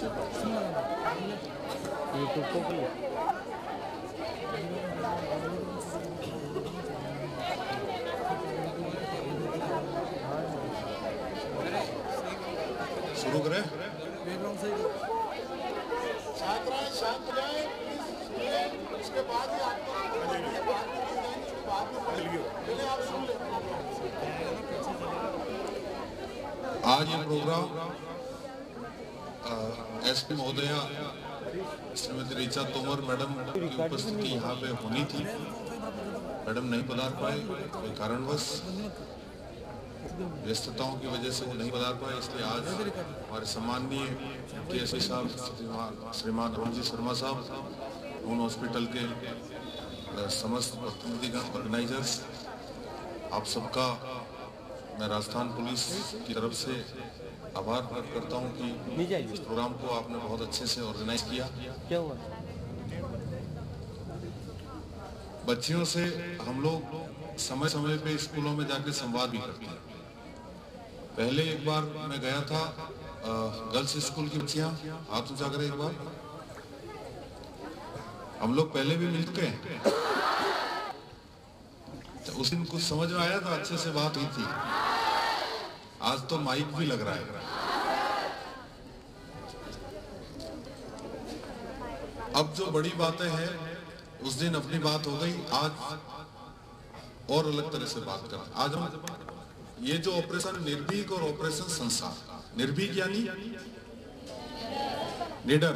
शुरू करें। शांत जाए उसके बाद ही आपको आप सुन लें। आज ये प्रोग्राम एसपी महोदया श्रीमती ऋचा तोमर मैडम की उपस्थिति यहाँ पे होनी थी। मैडम नहीं पधार पाए, कोई कारणवश व्यस्तताओं की वजह से वो नहीं पधार पाए, इसलिए आज हमारे सम्माननीय एसपी साहब श्रीमान रोजी शर्मा साहब, उन हॉस्पिटल के समस्त प्रतिनिधिगण ऑर्गेनाइजर्स, आप सबका मैं राजस्थान पुलिस की तरफ से आभार प्रकट करता हूं कि इस प्रोग्राम को आपने बहुत अच्छे से ऑर्गेनाइज किया। क्या हुआ? बच्चियों से हम लोग समय समय पे स्कूलों में जाके संवाद भी करते हैं। पहले एक बार मैं गया था गर्ल्स स्कूल की बच्चियां, हाथ ऊंचा करें एक बार। हम लोग पहले भी मिल चुके हैं, तो उस दिन कुछ समझ में आया था, अच्छे से बात हुई थी। आज तो माइक भी लग रहा है। अब जो बड़ी बातें हैं, उस दिन अपनी बात हो गई, आज और अलग तरह से बात करें। आज हम ये जो ऑपरेशन निर्भीक और ऑपरेशन संसार, निर्भीक यानी निडर,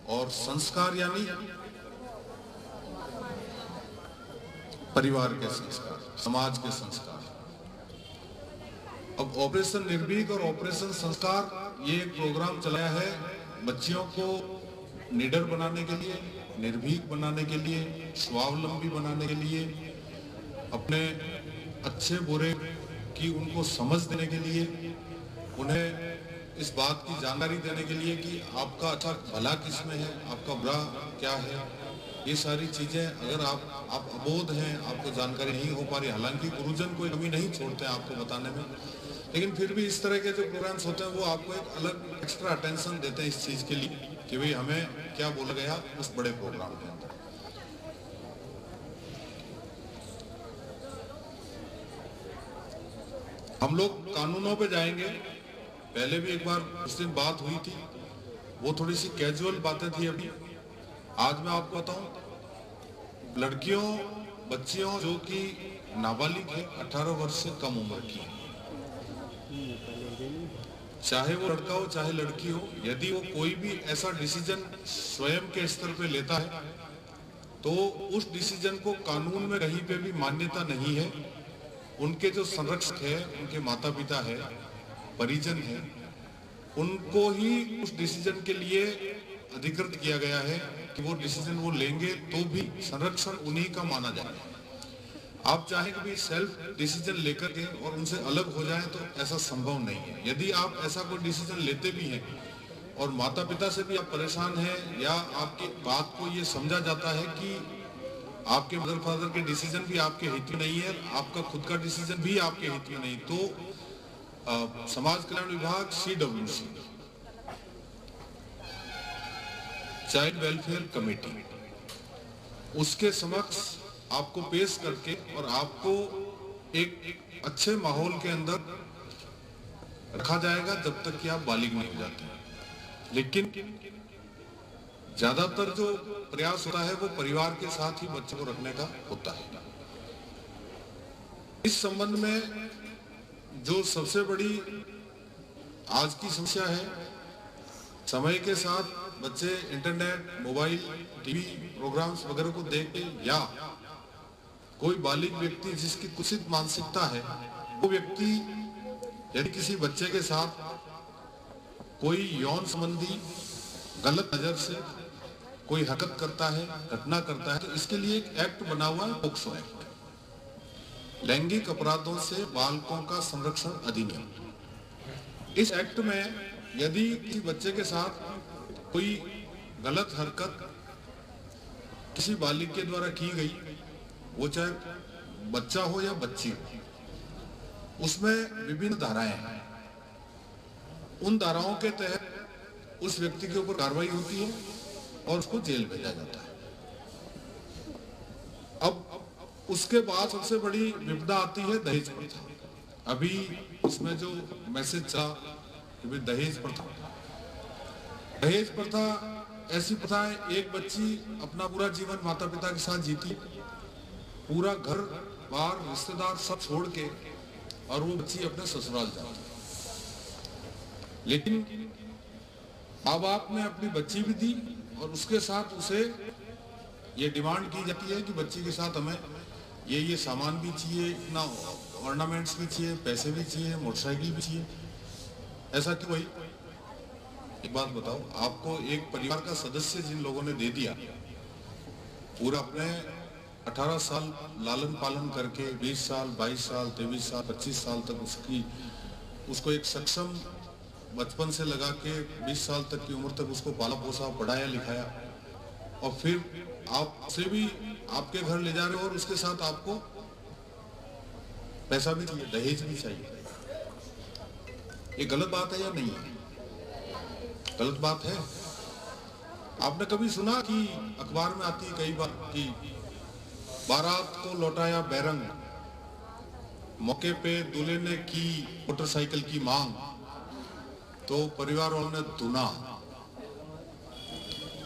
और संस्कार यानी परिवार के संस्कार, समाज के संस्कार। अब ऑपरेशन निर्भीक और ऑपरेशन संस्कार, ये एक प्रोग्राम चलाया है बच्चियों को निडर बनाने के लिए, निर्भीक बनाने के लिए, स्वावलंबी बनाने के लिए, अपने अच्छे बुरे की उनको समझ देने के लिए, उन्हें इस बात की जानकारी देने के लिए कि आपका अच्छा भला किस में है, आपका बुरा क्या है। ये सारी चीजें अगर आप अबोध हैं, आपको जानकारी नहीं हो पा रही, हालांकि गुरुजन कोई कमी नहीं छोड़ते हैं आपको बताने में, लेकिन फिर भी इस तरह के जो प्रोग्राम्स होते हैं वो आपको एक अलग एक्स्ट्रा अटेंशन देते हैं इस चीज के लिए कि भाई हमें क्या बोला गया उस बड़े प्रोग्राम के अंदर। हम लोग कानूनों पे जाएंगे। पहले भी एक बार उस दिन बात हुई थी, वो थोड़ी सी कैजुअल बातें थी। अभी आज मैं आपको बताऊं, लड़कियों बच्चियों जो कि नाबालिग है, 18 वर्ष से कम उम्र की, चाहे वो लड़का हो चाहे लड़की हो, यदि वो कोई भी ऐसा डिसीजन स्वयं के स्तर पे लेता है तो उस डिसीजन को कानून में कहीं पे भी मान्यता नहीं है। उनके जो संरक्षक है, उनके माता पिता है, परिजन है, उनको ही उस डिसीजन के लिए अधिकृत किया गया है कि वो डिसीजन वो लेंगे तो भी संरक्षण उन्हीं का माना जाएगा। आप चाहे कि भी सेल्फ डिसीजन लेकर के और उनसे अलग हो जाएं तो ऐसा संभव नहीं है। यदि आप ऐसा कोई डिसीजन लेते भी हैं और माता पिता से भी आप परेशान हैं, या आपकी बात को ये समझा जाता है कि आपके मदर फादर के डिसीजन भी आपके हित में नहीं है, आपका खुद का डिसीजन भी आपके हित में नहीं, तो समाज कल्याण विभाग CWC, चाइल्ड वेलफेयर कमेटी, उसके समक्ष आपको पेश करके और आपको एक अच्छे माहौल के अंदर रखा जाएगा जब तक कि आप बालिग नहीं हो जाते। लेकिन ज्यादातर जो प्रयास होता है वो परिवार के साथ ही बच्चे को रखने का होता है। इस संबंध में जो सबसे बड़ी आज की समस्या है, समय के साथ बच्चे इंटरनेट, मोबाइल, टीवी प्रोग्राम्स वगैरह को देख के, या कोई बालिग व्यक्ति जिसकी कुत्सित मानसिकता है, वो व्यक्ति यदि किसी बच्चे के साथ कोई यौन संबंधी गलत नजर से कोई हरकत करता है, घटना करता है, तो इसके लिए एक एक्ट बना हुआ है, पोक्सो एक्ट, लैंगिक अपराधों से बालकों का संरक्षण अधिनियम। इस एक्ट में यदि किसी बच्चे के साथ कोई गलत हरकत किसी बालिग के द्वारा की गई, वो चाहे बच्चा हो या बच्ची हो, उसमें विभिन्न धाराएं हैं। उन धाराओं के तहत उस व्यक्ति के ऊपर कार्रवाई होती है और उसको जेल भेजा जाता है। अब उसके बाद सबसे बड़ी विपदा आती है दहेज प्रथा। अभी इसमें जो मैसेज चला कि भाई दहेज प्रथा ऐसी प्रथा है, एक बच्ची अपना पूरा जीवन माता पिता के साथ जीती, पूरा घर बार रिश्तेदार सब छोड़ के, और वो बच्ची अपने ससुराल जाती है। लेकिन माँ बाप ने अपनी बच्ची भी दी और उसके साथ उसे ये डिमांड की जाती है कि बच्ची के साथ हमें ये सामान भी चाहिए, इतना ऑर्नामेंट्स भी चाहिए, पैसे भी चाहिए, मोटरसाइकिल भी चाहिए। ऐसा क्यों भाई? एक बात बताओ, आपको एक परिवार का सदस्य जिन लोगों ने दे दिया, पूरा अपने 18 साल लालन पालन करके 20 साल 22 साल 23 साल 25 साल तक उसको एक सक्षम बचपन से लगा के 20 साल तक की उम्र तक उसको पाला पोसा, पढ़ाया लिखाया, और फिर आपसे भी आपके घर ले जा रहे हो और उसके साथ आपको पैसा भी चाहिए, दहेज भी चाहिए। ये गलत बात है या नहीं है? गलत बात है। आपने कभी सुना कि अखबार में आती है कई बार कि बारात को लौटाया बैरंग, मौके पे दूल्हे ने की मोटरसाइकिल की मांग, तो परिवार वालों ने धुना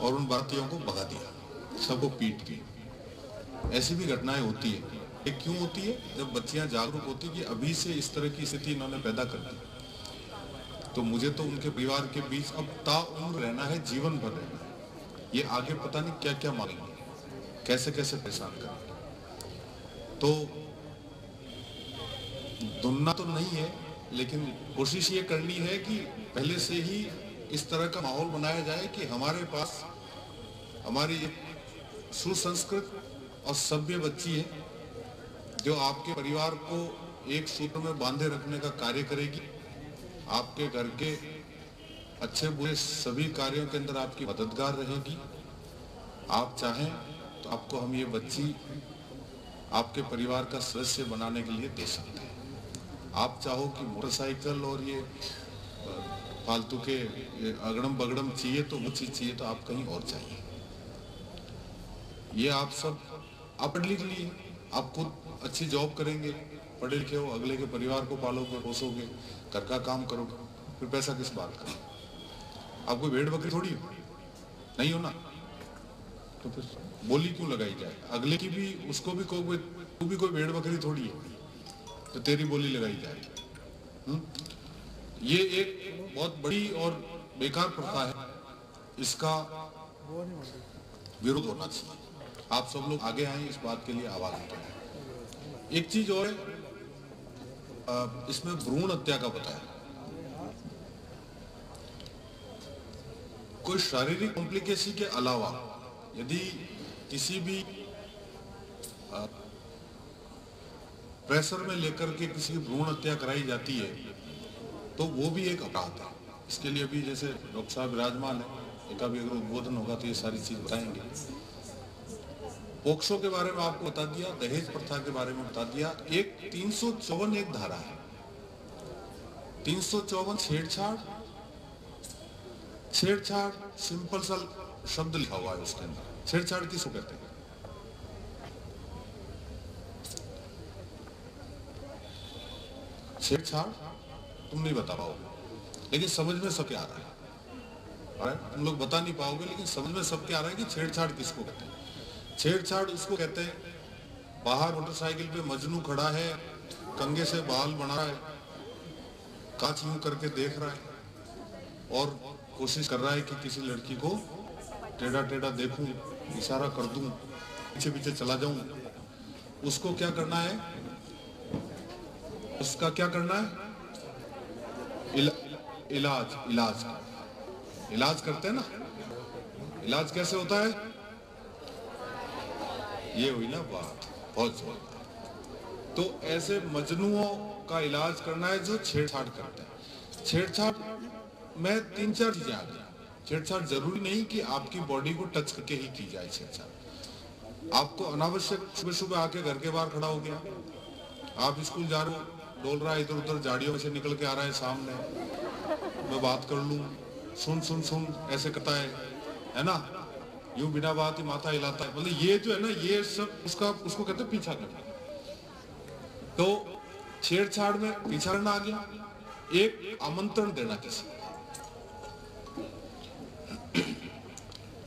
और उन बारातियों को भगा दिया, सबको पीट के। ऐसी भी घटनाएं होती है। ये क्यों होती है? जब बच्चियां जागरूक होती कि अभी से इस तरह की स्थिति इन्होंने पैदा कर दी, तो मुझे तो उनके परिवार के बीच अब ताउम्र रहना है, जीवन भर रहना है। ये आगे पता नहीं क्या क्या मांगेंगे, कैसे कैसे परेशान करेंगे। तो दुनिया तो नहीं है, लेकिन कोशिश ये करनी है कि पहले से ही इस तरह का माहौल बनाया जाए कि हमारे पास हमारी एक सुसंस्कृत और सभ्य बच्ची है जो आपके परिवार को एक सूत्र में बांधे रखने का कार्य करेगी, आपके घर के अच्छे बुरे सभी कार्यों के अंदर आपकी मददगार रहेगी। आप चाहें तो आपको हम ये बच्ची आपके परिवार का सदस्य बनाने के लिए दे सकते हैं। आप चाहो कि मोटरसाइकिल और ये फालतू के अगड़म बगड़म चाहिए तो वो चीज चाहिए तो आप कहीं और चाहिए। ये आप सब आप पढ़ लिख लिए, आप खुद अच्छी जॉब करेंगे, पढ़े लिखे हो, अगले के परिवार को पालोगे पोसोगे, घर का काम करोगे, फिर पैसा किस बात का? आप कोई भेड़ बकरी थोड़ी हो, नहीं हो ना, तो फिर बोली क्यों लगाई जाए? अगले की भी, उसको भी कोई, तू भी कोई भेड़ बकरी थोड़ी है तो तेरी बोली लगाई जाए। ये एक बहुत बड़ी और बेकार प्रथा है, इसका विरोध होना चाहिए। आप सब लोग आगे आए, इस बात के लिए आवाज उठाएं। एक चीज और है, इसमें भ्रूण हत्या का बताया, कोई शारीरिक कॉम्प्लिकेशन के अलावा यदि किसी भी प्रेशर में लेकर के किसी की भ्रूण हत्या कराई जाती है तो वो भी एक अपराध है। इसके लिए अभी जैसे डॉक्टर साहब विराजमान है, एक अभी अगर उद्बोधन होगा तो ये सारी चीज बताएंगे। पोक्सो के बारे में आपको बता दिया, दहेज प्रथा के बारे में बता दिया। एक 354 एक धारा है, 354 छेड़छाड़ सिंपल सा शब्द लिखा हुआ है उसके अंदर। छेड़छाड़ किसको कहते हैं? छेड़छाड़ तुम नहीं बता पाओगे, लेकिन समझ में सबके आ रहा है। तुम लोग बता नहीं पाओगे, लेकिन समझ में सबके आ रहा है कि छेड़छाड़ किसको कहते हैं। छेड़छाड़ उसको कहते हैं, बाहर मोटरसाइकिल पे मजनू खड़ा है, कंघे से बाल बना रहा है, कांच यूं करके देख रहा है और कोशिश कर रहा है कि किसी लड़की को टेढ़ा टेढ़ा देखूं, इशारा कर दूं, पीछे पीछे चला जाऊं। उसको क्या करना है? उसका क्या करना है? इलाज करते हैं ना। इलाज कैसे होता है? ये हुई ना बात, बहुत जोरदार। तो ऐसे मजनुओं का इलाज करना है जो छेड़छाड़ करते हैं। छेड़छाड़ में 3-4 चीजें आ गई। छेड़छाड़ जरूरी नहीं कि आपकी बॉडी को टच करके ही की जाए। छेड़छाड़ आपको अनावश्यक सुबह सुबह आके घर के बाहर खड़ा हो गया, आप स्कूल जा रहे हो, डोल रहा है इधर उधर, झाड़ियों में से निकल के आ रहा है सामने, मैं बात कर लूं, सुन सुन सुन ऐसे करता है ना, यूं बिना बात ही माथा हिलाता है, मतलब ये जो है ना, ये सब उसको कहते हैं पीछा करना। तो छेड़छाड़ में पीछा करना आ गया। एक आमंत्रण देना किसी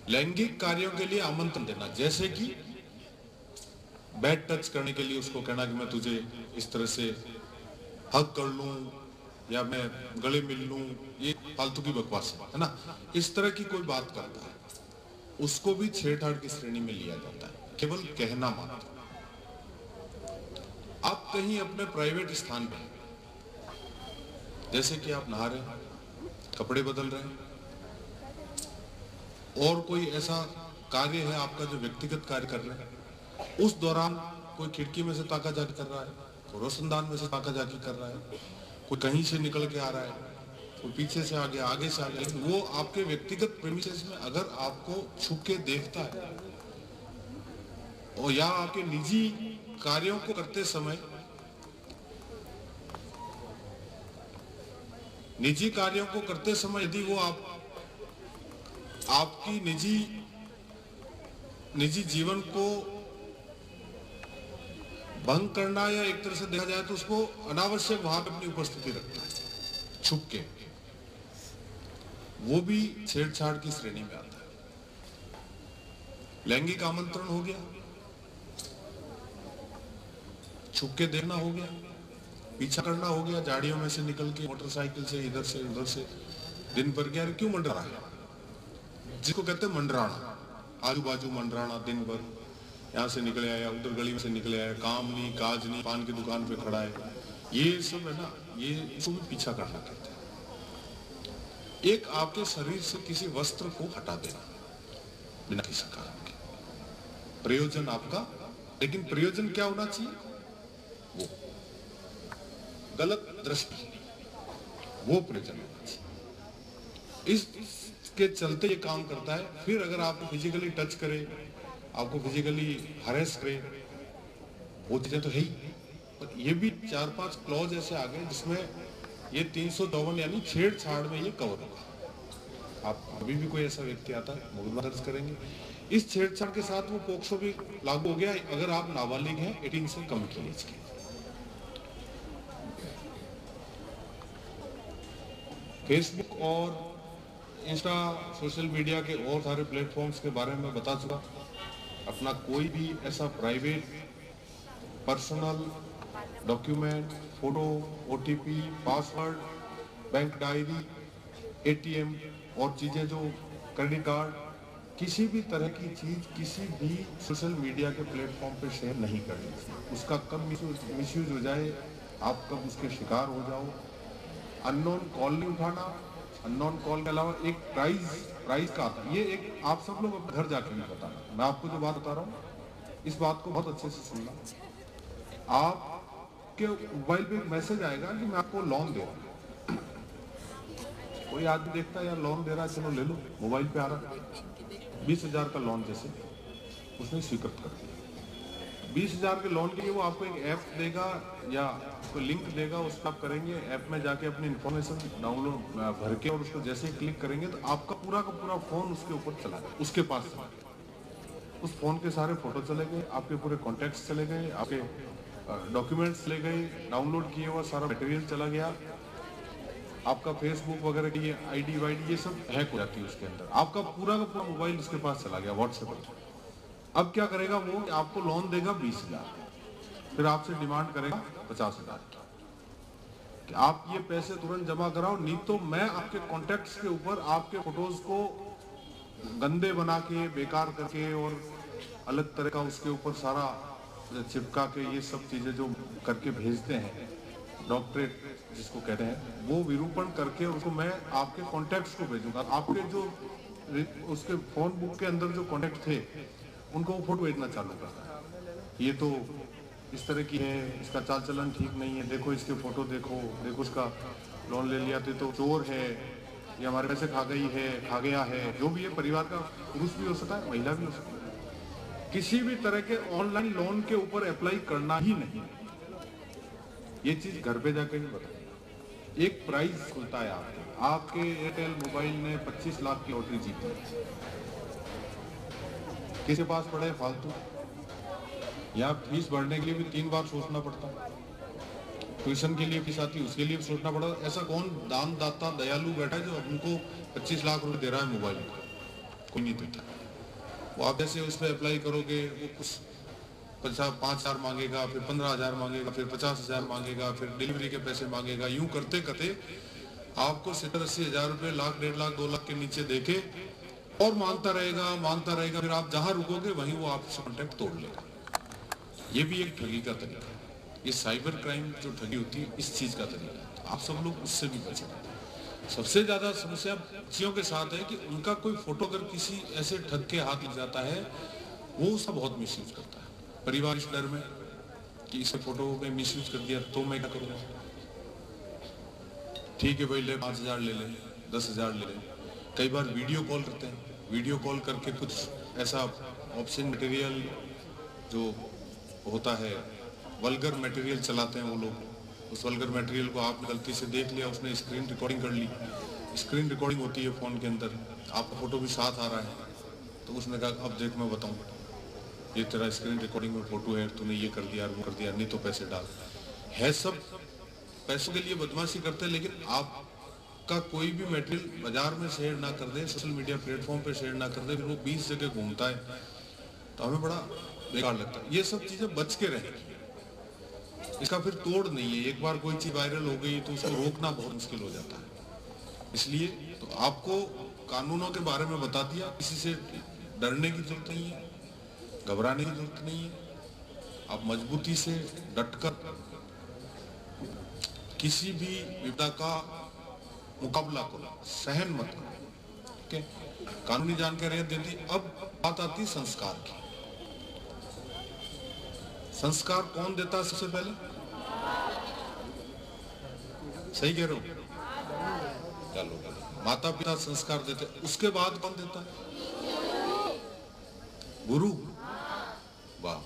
लैंगिक कार्यों के लिए आमंत्रण देना, जैसे कि बैड टच करने के लिए उसको कहना कि मैं तुझे इस तरह से हक कर लूं या मैं गले मिल लूं, ये फालतू की बकवास है ना। इस तरह की कोई बात करता है उसको भी छेड़छाड़ की श्रेणी में लिया जाता है, केवल कहना मात्र। आप कहीं अपने प्राइवेट स्थान पे, जैसे कि आप नहा रहे हैं, कपड़े बदल रहे हैं, और कोई ऐसा कार्य है आपका जो व्यक्तिगत कार्य कर रहे हैं, उस दौरान कोई खिड़की में से ताका झाकी कर रहा है, कोई रोशनदान में से ताका झाकी कर रहा है, कोई कहीं से निकल के आ रहा है, कोई पीछे से आ गया, आगे से आ गया, लेकिन वो आपके व्यक्तिगत प्रेमिसेस में अगर आपको छुप के देखता है और या आपके निजी कार्यों को करते समय, यदि वो आपकी निजी जीवन को भंग करना या एक तरह से देखा जाए तो उसको अनावश्यक वहां पे अपनी उपस्थिति रखना है छुप के, वो भी छेड़छाड़ की श्रेणी में आता है। लैंगिक आमंत्रण हो गया, छुप के देखना हो गया, पीछा करना हो गया, झाड़ियों में से निकल के मोटरसाइकिल से इधर से उधर से दिन भर क्या क्यों मंडरा है, जिसको कहते हैं मंडराना, आजू बाजू मंडराना, दिन भर यहाँ से निकले आया, उधर गली में से निकले आया, काम नहीं काज नहीं, पान की दुकान पे खड़ा है, ये सब है ना, ये इसको भी पीछा करना कहते हैं। एक आपके शरीर से किसी वस्त्र को हटा देना बिना किसी कारण के, प्रयोजन आपका, लेकिन प्रयोजन क्या होना चाहिए, वो गलत दृष्टि, वो प्रयोजन होना चाहिए। इसके चलते ये काम करता है। फिर अगर आपको फिजिकली टच करे, आपको फिजिकली हरेस करे, वो चीजें तो है ही, पर ये भी 4-5 क्लॉज ऐसे आ गए जिसमें ये 354 यानी छेड़छाड़ में ये कवर होगा। आप अभी भी कोई ऐसा व्यक्ति आता है, मुकदमा दर्ज करेंगे। इस छेड़छाड़ के साथ वो पोक्सो भी लागू हो गया अगर आप नाबालिग हैं, 18 से कम की एज के। फेसबुक और इंस्टा, सोशल मीडिया के और सारे प्लेटफॉर्म्स के बारे में बता चुका। अपना कोई भी ऐसा private personal document, photo, OTP, password, bank diary, ATM और चीजें जो क्रेडिट कार्ड, किसी भी तरह की चीज किसी भी सोशल मीडिया के प्लेटफॉर्म पे शेयर नहीं करनी चाहिए। उसका कब मिसयूज हो जाए, आप कब उसके शिकार हो जाओ। अननोन कॉल नहीं उठाना। अननोन कॉल के अलावा एक प्राइस का आता है, ये एक आप सब लोग अपने घर जाके भी बताना। मैं आपको जो बात बता रहा हूँ इस बात को बहुत अच्छे से सुनना। आपके मोबाइल पे एक मैसेज आएगा कि मैं आपको लोन दे रहा हूँ। कोई आदमी देखता है यार लोन दे रहा है, चलो ले लो, मोबाइल पे आ रहा है 20,000 का लोन, जैसे उसने स्वीकृत कर दिया। 20,000 के लोन के लिए वो आपको एक ऐप देगा या कोई लिंक देगा, उस पर आप करेंगे, ऐप में जाके अपनी इन्फॉर्मेशन डाउनलोड भर के और उसको जैसे ही क्लिक करेंगे तो आपका पूरा का पूरा फोन उसके ऊपर चला गया, उसके पास चला गया। उस फोन के सारे फोटो चले गए, आपके पूरे कॉन्टेक्ट्स चले गए, आपके डॉक्यूमेंट्स ले गए, डाउनलोड किए हुआ सारा मटेरियल चला गया, आपका फेसबुक वगैरह की आईडी वाईडी ये सब हैक हो जाती है उसके अंदर, आपका पूरा का पूरा मोबाइल उसके पास चला गया, व्हाट्सएप पर। अब क्या करेगा वो, आपको लोन देगा 20,000, फिर आपसे डिमांड करेगा 50,000 कि आप ये पैसे तुरंत जमा कराओ, नहीं तो मैं आपके कॉन्टेक्ट्स के ऊपर आपके फोटोज को गंदे बना के, बेकार करके और अलग तरह का उसके ऊपर सारा चिपका के, ये सब चीजें जो करके भेजते हैं, डॉक्टरेट जिसको कहते हैं, वो विरूपण करके उसको मैं आपके कॉन्टेक्ट्स को भेजूंगा। आपके जो उसके फोन बुक के अंदर जो कॉन्टेक्ट थे उनको वो फोटो भेजना चालू करता है, ये तो इस तरह की है, इसका चाल चलन ठीक नहीं है, देखो इसके फोटो देखो, देखो उसका लोन ले लिया तो चोर है, ये हमारे पैसे खा गया है, जो भी है, परिवार का पुरुष भी हो सकता है, महिला भी हो सकता है। किसी भी तरह के ऑनलाइन लोन के ऊपर अप्लाई करना ही नहीं, ये चीज घर पे जाकर ही बताइए। एक प्राइज खुलता है आपके एयरटेल मोबाइल ने 25 लाख की लॉटरी जीती, किसके पास पड़े फालतू? या फीस भरने के लिए भी 3 बार सोचना पड़ता, ट्यूशन के लिए फीस आती उसके लिए भी सोचना पड़ा। ऐसा कौन दान दाता दयालु बैठा है जो उनको 25 लाख रुपए दे रहा है मोबाइल को? कोई नहीं देता। वो आप जैसे उस पर अप्लाई करोगे, वो कुछ 5,000 मांगेगा, फिर 15,000 मांगेगा, फिर 50,000 मांगेगा, फिर डिलीवरी के पैसे मांगेगा। यूं करते करते आपको 70-80 हजार रुपये, लाख, 1.5 लाख, 2 लाख के नीचे देके और मांगता रहेगा। फिर आप जहां रुकोगे वहीं वो आपसे कॉन्टेक्ट तोड़ लेगा। ये भी एक ठगी का तरीका है। ये साइबर क्राइम जो ठगी होती है, इस चीज का तरीका है। तो आप सब लोग उससे भी बचें। सबसे ज्यादा समस्या बच्चियों के साथ है कि उनका कोई फोटो अगर किसी ऐसे ठग के हाथ लग जाता है, वो उसका बहुत मिसयूज करता है। परिवार इस डर में कि इसे फोटो में मिसयूज कर दिया तो मैं क्या करूंगा? ठीक है भाई, ले 5,000 ले ले, 10,000 ले ले। कई बार वीडियो कॉल करते हैं, वीडियो कॉल करके कुछ ऐसा ऑप्शन मटेरियल जो होता है, वल्गर मटेरियल चलाते हैं वो लोग। उस वल्गर मटेरियल को आपने गलती से देख लिया, उसने स्क्रीन रिकॉर्डिंग कर ली। स्क्रीन रिकॉर्डिंग होती है फोन के अंदर, आपका फोटो भी साथ आ रहा है, तो उसने कहा अब देख मैं बताऊं, ये तेरा स्क्रीन रिकॉर्डिंग में फोटो है, तूने ये कर दिया, वो कर दिया, नहीं तो पैसे डाल। है सब पैसों के लिए बदमाशी करते हैं, लेकिन आपका कोई भी मटेरियल बाजार में शेयर ना कर दे, सोशल मीडिया प्लेटफॉर्म पे शेयर ना कर दे, फिर वो 20 जगह घूमता है, तो हमें बड़ा बेकार लगता है। ये सब चीजें बच के रहें, इसका फिर तोड़ नहीं है। एक बार कोई चीज वायरल हो गई तो उसको रोकना बहुत मुश्किल हो जाता है। इसलिए तो आपको कानूनों के बारे में बता दिया, किसी से डरने की जरूरत नहीं है, घबराने की जरूरत नहीं है। आप मजबूती से डटकर किसी भी विपदा का मुकाबला करो, सहन मत करो। ठीक है, कानूनी जानकारियां दे दी। अब बात आती संस्कार की। संस्कार कौन देता है सबसे पहले? सही कह रहे हो? चलो, माता पिता संस्कार देते, उसके बाद कौन देता है? गुरु। वाह।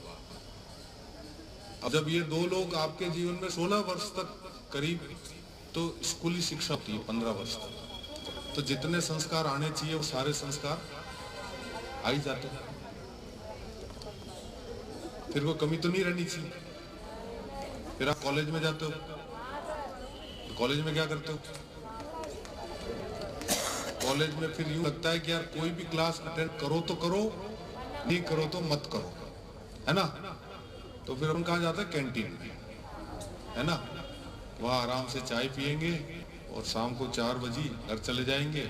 अब जब ये दो लोग आपके जीवन में 16 वर्ष तक करीब, तो स्कूली शिक्षा होती है 15 वर्ष तक, तो जितने संस्कार आने चाहिए वो सारे संस्कार आ ही जाते हैं। फिर वो कमी तो नहीं रहनी चाहिए। फिर आप कॉलेज में जाते हो, तो कॉलेज में क्या करते हो? कॉलेज में फिर यूं लगता है कि यार कोई भी क्लास अटेंड करो तो करो, नहीं करो तो मत करो, है ना? तो फिर हम कहाँ जाते हैं? कैंटीन में, है ना? वहाँ आराम से चाय पियेंगे और शाम को 4 बजे घर चले जाएंगे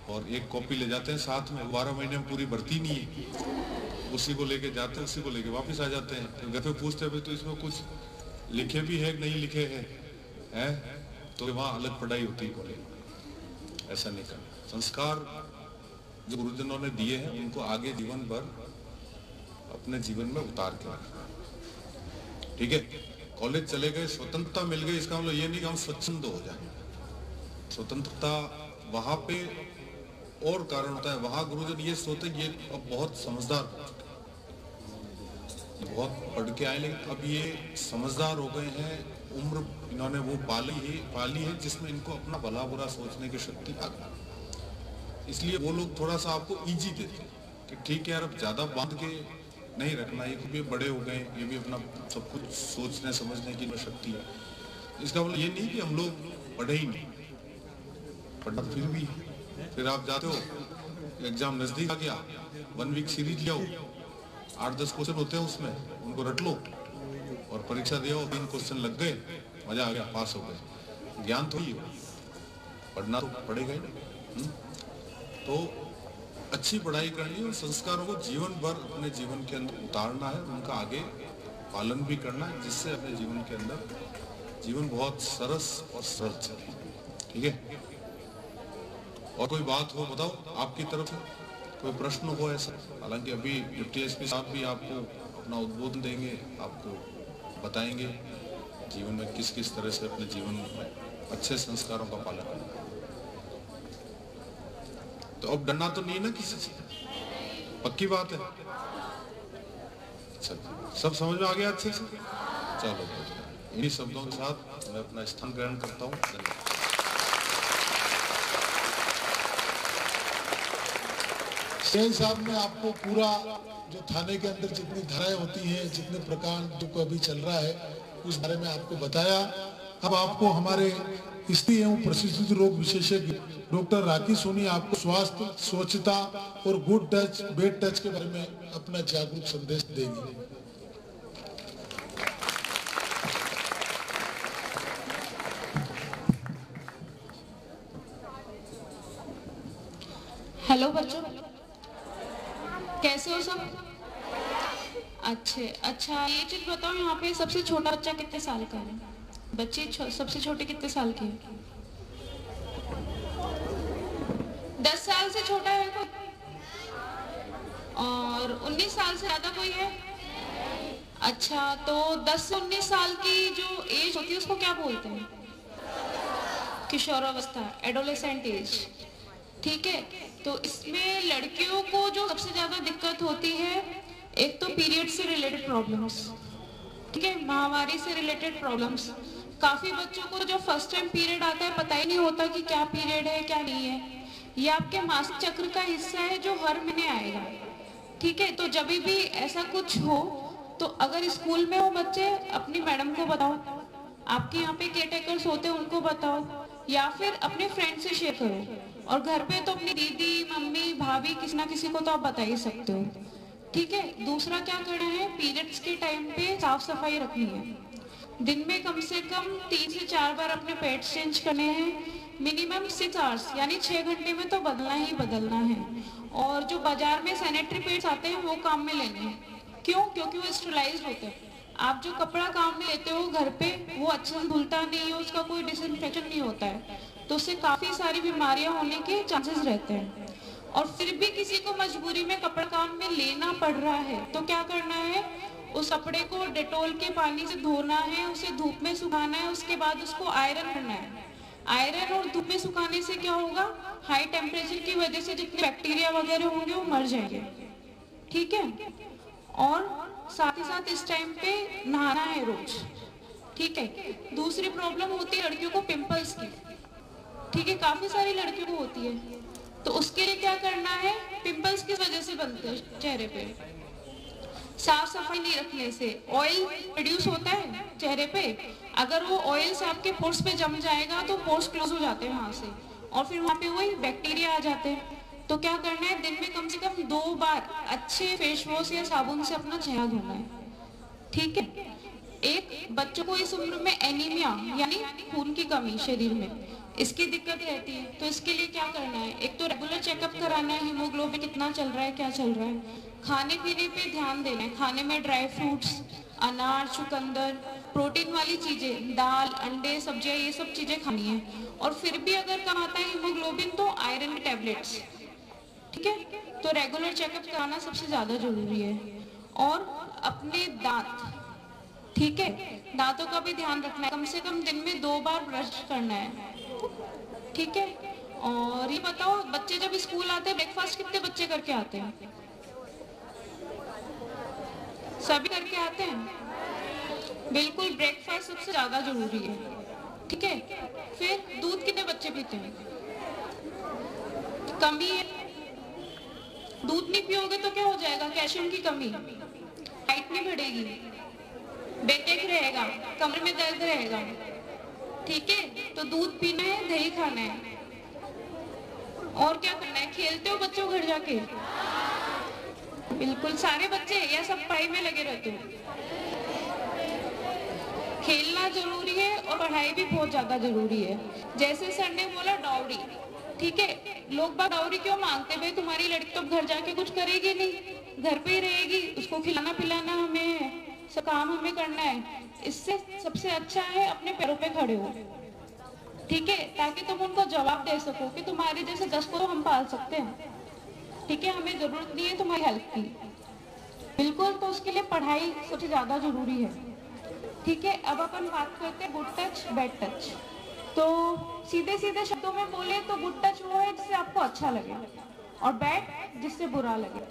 और एक कॉपी ले जाते हैं साथ में। 12 महीने में पूरी भर्ती नहीं है, उसी को लेके जाते हैं, उसी को लेके वापस आ जाते हैं। फिर घर पे पूछते हैं तो इसमें कुछ लिखे भी है नहीं लिखे है? तो वहाँ अलग पढ़ाई होती है कॉलेज। ऐसा नहीं करना। संस्कार जो गुरुजनों ने दिए हैं उनको आगे जीवन भर अपने जीवन में उतार के रखना। ठीक है, कॉलेज चले गए, स्वतंत्रता मिल गई, इसका मतलब ये नहीं कि हम स्वच्छंद हो जाए। स्वतंत्रता वहां पे और कारण होता है, वहां गुरुजन ये सोचते ये अब बहुत समझदार हो चुके, बहुत पढ़ के आए, लेकिन अब ये समझदार हो गए हैं, उम्र इन्होंने वो पाली है जिसमें इनको अपना भला बुरा सोचने की शक्ति आ गई। इसलिए वो लोग थोड़ा सा आपको इजी देते हैं कि ठीक है यार अब ज्यादा बांध के नहीं रखना, ये भी बड़े हो गए, ये भी अपना सब कुछ सोचने समझने की शक्ति है। इसका मतलब ये नहीं कि हम लोग पढ़े ही नहीं, पढ़ना फिर भी। फिर आप जाते हो, एग्जाम नजदीक आ गया, 1 वीक सीरीज ले आओ, 8-10 क्वेश्चन होते हैं उसमें, उनको रट लो और परीक्षा दे आओ। 3 क्वेश्चन लग गए, मजा आ गया, पास हो गए। ज्ञान तो ही हो, पढ़ना तो पड़ेगा ही। तो अच्छी पढ़ाई करनी है और संस्कारों को जीवन भर अपने जीवन के अंदर उतारना है, उनका आगे पालन भी करना है, जिससे अपने जीवन के अंदर जीवन बहुत सरस और सरल चले। ठीक है, और कोई बात हो बताओ आपकी तरफ से, कोई प्रश्न हो ऐसा? हालांकि अभी डिप्टी एसपी साहब भी आपको अपना उद्बोधन देंगे, आपको बताएंगे जीवन में किस किस तरह से अपने जीवन में अच्छे संस्कारों का पालन करना। तो अब डरना तो नहीं ना किसी से, पक्की बात है। अच्छा, सब समझ में आ गया अच्छे से? चलो, इन्हीं शब्दों के साथ मैं अपना स्थान ग्रहण करता हूँ। धन्यवाद। सीआई साहब ने आपको पूरा जो थाने के अंदर जितनी धाराएं होती हैं, जितने प्रकार जो अभी चल रहा है, उस बारे में आपको बताया। अब आपको हमारे स्त्री एवं प्रसूति रोग विशेषज्ञ डॉक्टर राखी सोनी आपको स्वास्थ्य, स्वच्छता और गुड टच, बेड टच के बारे में अपना जागरूक संदेश देंगे। हेलो बच्चों, कैसे हो सब? अच्छा, ये चीज बताओ, यहाँ पे सबसे छोटा बच्चा कितने साल का है? बच्चे सबसे छोटे कितने साल के हैं? 10 साल से छोटा है कोई? और 19 साल से ज्यादा कोई है? अच्छा, तो 10 से 19 साल की जो एज होती है उसको क्या बोलते हैं? किशोरावस्था, एडोलेसेंट एज। ठीक है, तो इसमें लड़कियों को जो सबसे ज्यादा दिक्कत होती है, एक तो पीरियड से रिलेटेड प्रॉब्लम्स, ठीक है, महामारी से रिलेटेड प्रॉब्लम्स। काफी बच्चों को जो फर्स्ट टाइम पीरियड आता है पता ही नहीं होता कि क्या पीरियड है क्या नहीं है। ये आपके मासिक चक्र का हिस्सा है जो हर महीने आएगा। ठीक है, तो जब भी ऐसा कुछ हो तो अगर स्कूल में हो बच्चे, अपनी मैडम को बताओ, आपके यहाँ पे केयर टेकर्स होते हैं उनको बताओ, या फिर अपने फ्रेंड से शेयर करो। और घर पे तो अपनी दीदी, मम्मी, भाभी, किसी ना किसी को तो आप बता ही सकते हो। ठीक है, दूसरा क्या करना है, पीरियड्स के टाइम पे साफ सफाई रखनी है। दिन में कम से कम 3 से 4 बार अपने पैड्स चेंज करने हैं। मिनिमम 6 आवर्स यानी 6 घंटे में तो बदलना ही बदलना है। और जो बाजार में सैनिटरी पैड्स आते हैं वो काम में लेने हैं। क्यों? क्योंकि वो स्टेरिलाइज्ड होते हैं। आप जो कपड़ा काम में लेते हो घर पे, वो अच्छे से धुलता नहीं है, उसका कोई डिसइंफेक्शन नहीं होता है, तो उससे काफी सारी बीमारियां होने के चांसेस रहते हैं। और फिर भी किसी को मजबूरी में कपड़ा काम में लेना पड़ रहा है तो क्या करना है, उस कपड़े को डेटॉल के पानी से धोना है, उसे धूप में सुखाना है, उसके बाद उसको आयरन करना है। आयरन और धूप में सुखाने से क्या होगा, हाई टेम्परेचर की वजह से जितने बैक्टीरिया वगैरह होंगे वो मर जाएंगे। ठीक है, और साथ ही साथ इस टाइम पे नहाना है रोज। ठीक है, दूसरी प्रॉब्लम होती है लड़कियों को पिंपल्स की। ठीक है, काफी सारी लड़कियों को होती है, तो उसके लिए क्या करना है, पिंपल्स किस वजह से बनते हैं चेहरे पे, साफ सफाई नहीं रखने से। ऑयल प्रोड्यूस होता है चेहरे पे, अगर वो ऑयल से आपके पोर्स पे जम जाएगा तो पोर्स क्लोज हो जाते हैं वहां से, और फिर वहां पे वही बैक्टीरिया आ जाते हैं। तो क्या करना है, दिन में कम से कम 2 बार अच्छे फेस वॉश या साबुन से अपना चेहरा धोना है। ठीक है, एक बच्चों को इस उम्र में एनीमिया यानी खून की कमी शरीर में, इसकी दिक्कत रहती है, तो इसके लिए क्या करना है, एक तो रेगुलर चेकअप कराना है, हीमोग्लोबिन कितना चल रहा है, क्या चल रहा है। खाने पीने पे ध्यान देना है, खाने में ड्राई फ्रूट्स, अनार, चुकंदर, प्रोटीन वाली चीजें, दाल, अंडे, सब्जियां, ये सब चीजें खानी है। और फिर भी अगर कम आता है हीमोग्लोबिन तो आयरन की टैबलेट्स। ठीक है, तो रेगुलर चेकअप कराना सबसे ज्यादा जरूरी है। और अपने दांत, ठीक है, दांतों का भी ध्यान रखना है, कम से कम दिन में 2 बार ब्रश करना है। ठीक है, और ये बताओ, बच्चे जब स्कूल आते हैं ब्रेकफास्ट कितने बच्चे करके आते हैं? सभी करके आते हैं। बिल्कुल, ब्रेकफास्ट सबसे ज्यादा जरूरी है। ठीक है, फिर दूध कितने बच्चे पीते हैं? कमी है, दूध नहीं पियोगे तो क्या हो जाएगा, कैल्शियम की कमी, हाइट नहीं बढ़ेगी, बैकएक रहेगा, कमर में दर्द रहेगा। ठीक है, तो दूध पीना है, दही खाना है। और क्या करना है, खेलते हो बच्चों घर जाके? बिल्कुल, सारे बच्चे या सब पढ़ाई में लगे रहते हो? खेलना जरूरी है और पढ़ाई भी बहुत ज्यादा जरूरी है। जैसे सर ने बोला डाउरी, ठीक है, लोग बात डाउरी क्यों मांगते, भाई तुम्हारी लड़की तो घर जाके कुछ करेगी नहीं, घर पे ही रहेगी, उसको खिलाना पिलाना हमें है, सब काम हमें करना है। इससे सबसे अच्छा है अपने पैरों पे खड़े हो। ठीक है, ताकि तुम उनको जवाब दे सको कि तुम्हारे जैसे 10 को तो हम पाल सकते हैं। ठीक है, हमें जरूरत नहीं है तुम्हारी हेल्प की। बिल्कुल, तो उसके लिए पढ़ाई सबसे ज्यादा जरूरी है। ठीक है, अब अपन बात करते हैं गुड टच, बैड टच। तो सीधे सीधे शब्दों में बोले तो गुड टच वो है जिससे आपको अच्छा लगे, और बैड जिससे बुरा लगे।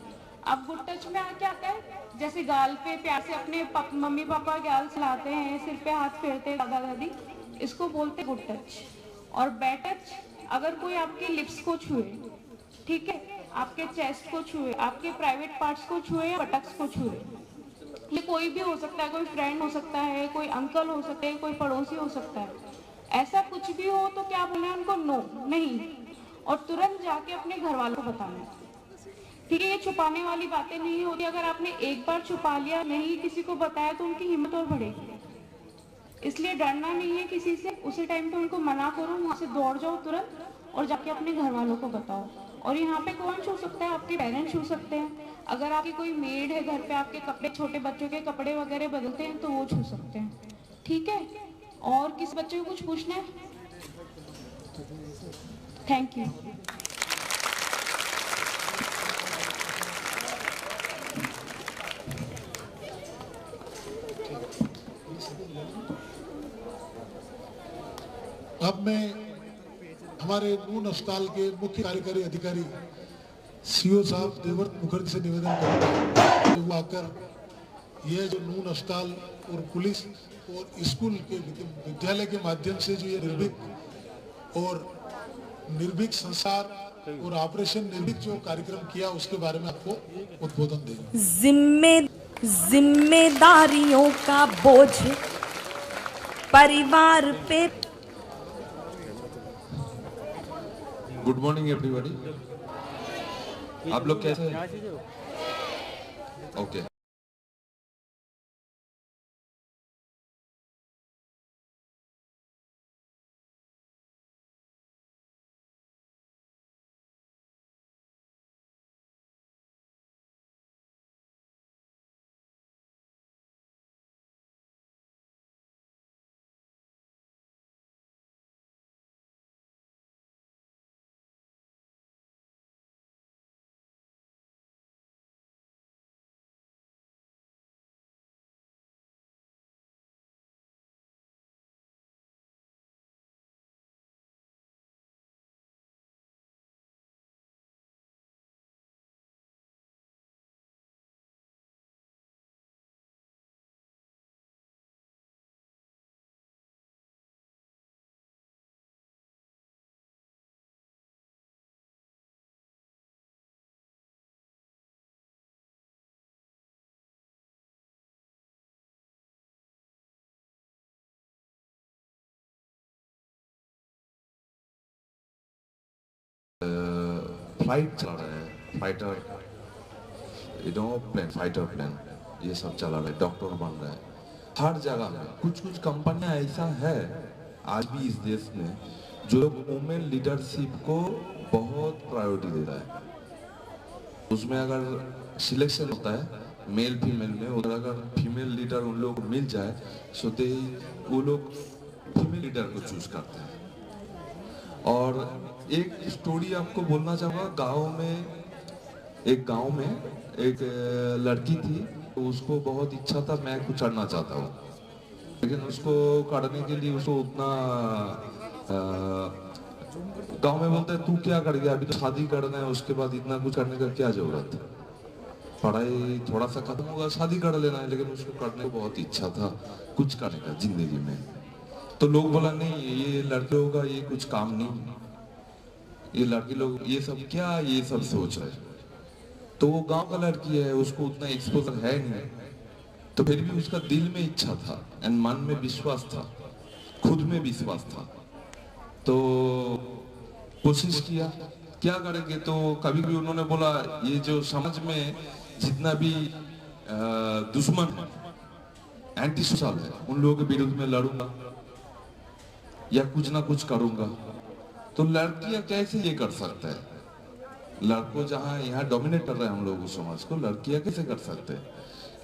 अब गुड टच में क्या आता है, जैसे गाल पे प्यार से अपने मम्मी पापा गाल चलाते हैं, सिर पे हाथ फेरते हैं दादा दादी, इसको बोलते गुड टच। और बैड टच, अगर कोई आपके लिप्स को छुए, ठीक है, आपके चेस्ट को छुए, आपके प्राइवेट पार्ट्स को छुए या बटक्स को छुए। ये कोई भी हो सकता है, कोई फ्रेंड हो सकता है, कोई अंकल हो सकते हैं, कोई पड़ोसी हो सकता है। ऐसा कुछ भी हो तो क्या बोलना है उनको? नो, नहीं, और तुरंत जाके अपने घर वालों को बताना है। ठीक है, ये छुपाने वाली बातें नहीं होती। अगर आपने एक बार छुपा लिया, नहीं किसी को बताया, तो उनकी हिम्मत और बढ़ेगी। इसलिए डरना नहीं है किसी से। उसी टाइम पे उनको मना करो, वहां से दौड़ जाओ तुरंत और जाके अपने घर वालों को बताओ। और यहाँ पे कौन छू सकता है? आपके पेरेंट्स छू सकते हैं। अगर आपकी कोई मेड है घर पे, आपके कपड़े, छोटे बच्चों के कपड़े वगैरह बदलते हैं, तो वो छू सकते हैं। ठीक है, और किस बच्चे को कुछ पूछना है? Thank you. अब मैं हमारे नून अस्पताल के मुख्य कार्यकारी अधिकारी सीओ साहब देवव्रत मुखर्जी से निवेदन करता हूँ कि वो आकर यह जो नून अस्पताल और पुलिस और स्कूल के विद्यालय के माध्यम से जो ये निर्भीक संसार और ऑपरेशन निर्भीक जो कार्यक्रम किया, उसके बारे में आपको उद्बोधन देंगे। जिम्मेदारियों का बोझ परिवार पे। Good morning everybody. आप लोग कैसे हैं? ओके। फ्लाइट चला रहे हैं, फाइटर प्लेन, फाइटर प्लेन, ये सब चला रहे हैं, डॉक्टर बन रहे हैं हर जगह में। कुछ कुछ कंपनियां ऐसा है आज भी इस देश में जो लोग वुमेन लीडरशिप को बहुत प्रायोरिटी दे रहा है। उसमें अगर सिलेक्शन होता है मेल फीमेल में, उधर अगर फीमेल लीडर उन लोग को मिल जाए सोते ही वो लोग फीमेल लीडर को चूज करते हैं। और एक स्टोरी आपको बोलना चाहूँगा। गांव में एक लड़की थी, तो उसको बहुत इच्छा था मैं कुछ करना चाहता हूँ, लेकिन उसको करने के लिए उसको उतना गांव में बोलते हैं तू क्या कर गया, अभी तो शादी करना है, उसके बाद इतना कुछ करने का क्या जरूरत है, पढ़ाई थोड़ा सा खत्म होगा शादी कर लेना है। लेकिन उसको करने को बहुत इच्छा था कुछ करने का जिंदगी में। तो लोग बोला नहीं ये लड़कियों का ये कुछ काम नहीं, ये लड़की लोग ये सब क्या ये सब सोच रहे। तो वो गांव का लड़की है, उसको उतना एक्सपोजर है नहीं, तो फिर भी उसका दिल में इच्छा था एंड मन में विश्वास था, खुद में विश्वास था। तो कोशिश किया क्या करेंगे। तो कभी भी उन्होंने बोला ये जो समाज में जितना भी दुश्मन है, एंटी सोशल है, उन लोगों के विरुद्ध में लड़ूंगा या कुछ ना कुछ करूंगा। तो लड़कियां कैसे ये कर सकते हैं? लड़कों जहां यहाँ डोमिनेट कर रहे हैं हम लोग उस समाज को, लड़कियां कैसे कर सकते हैं?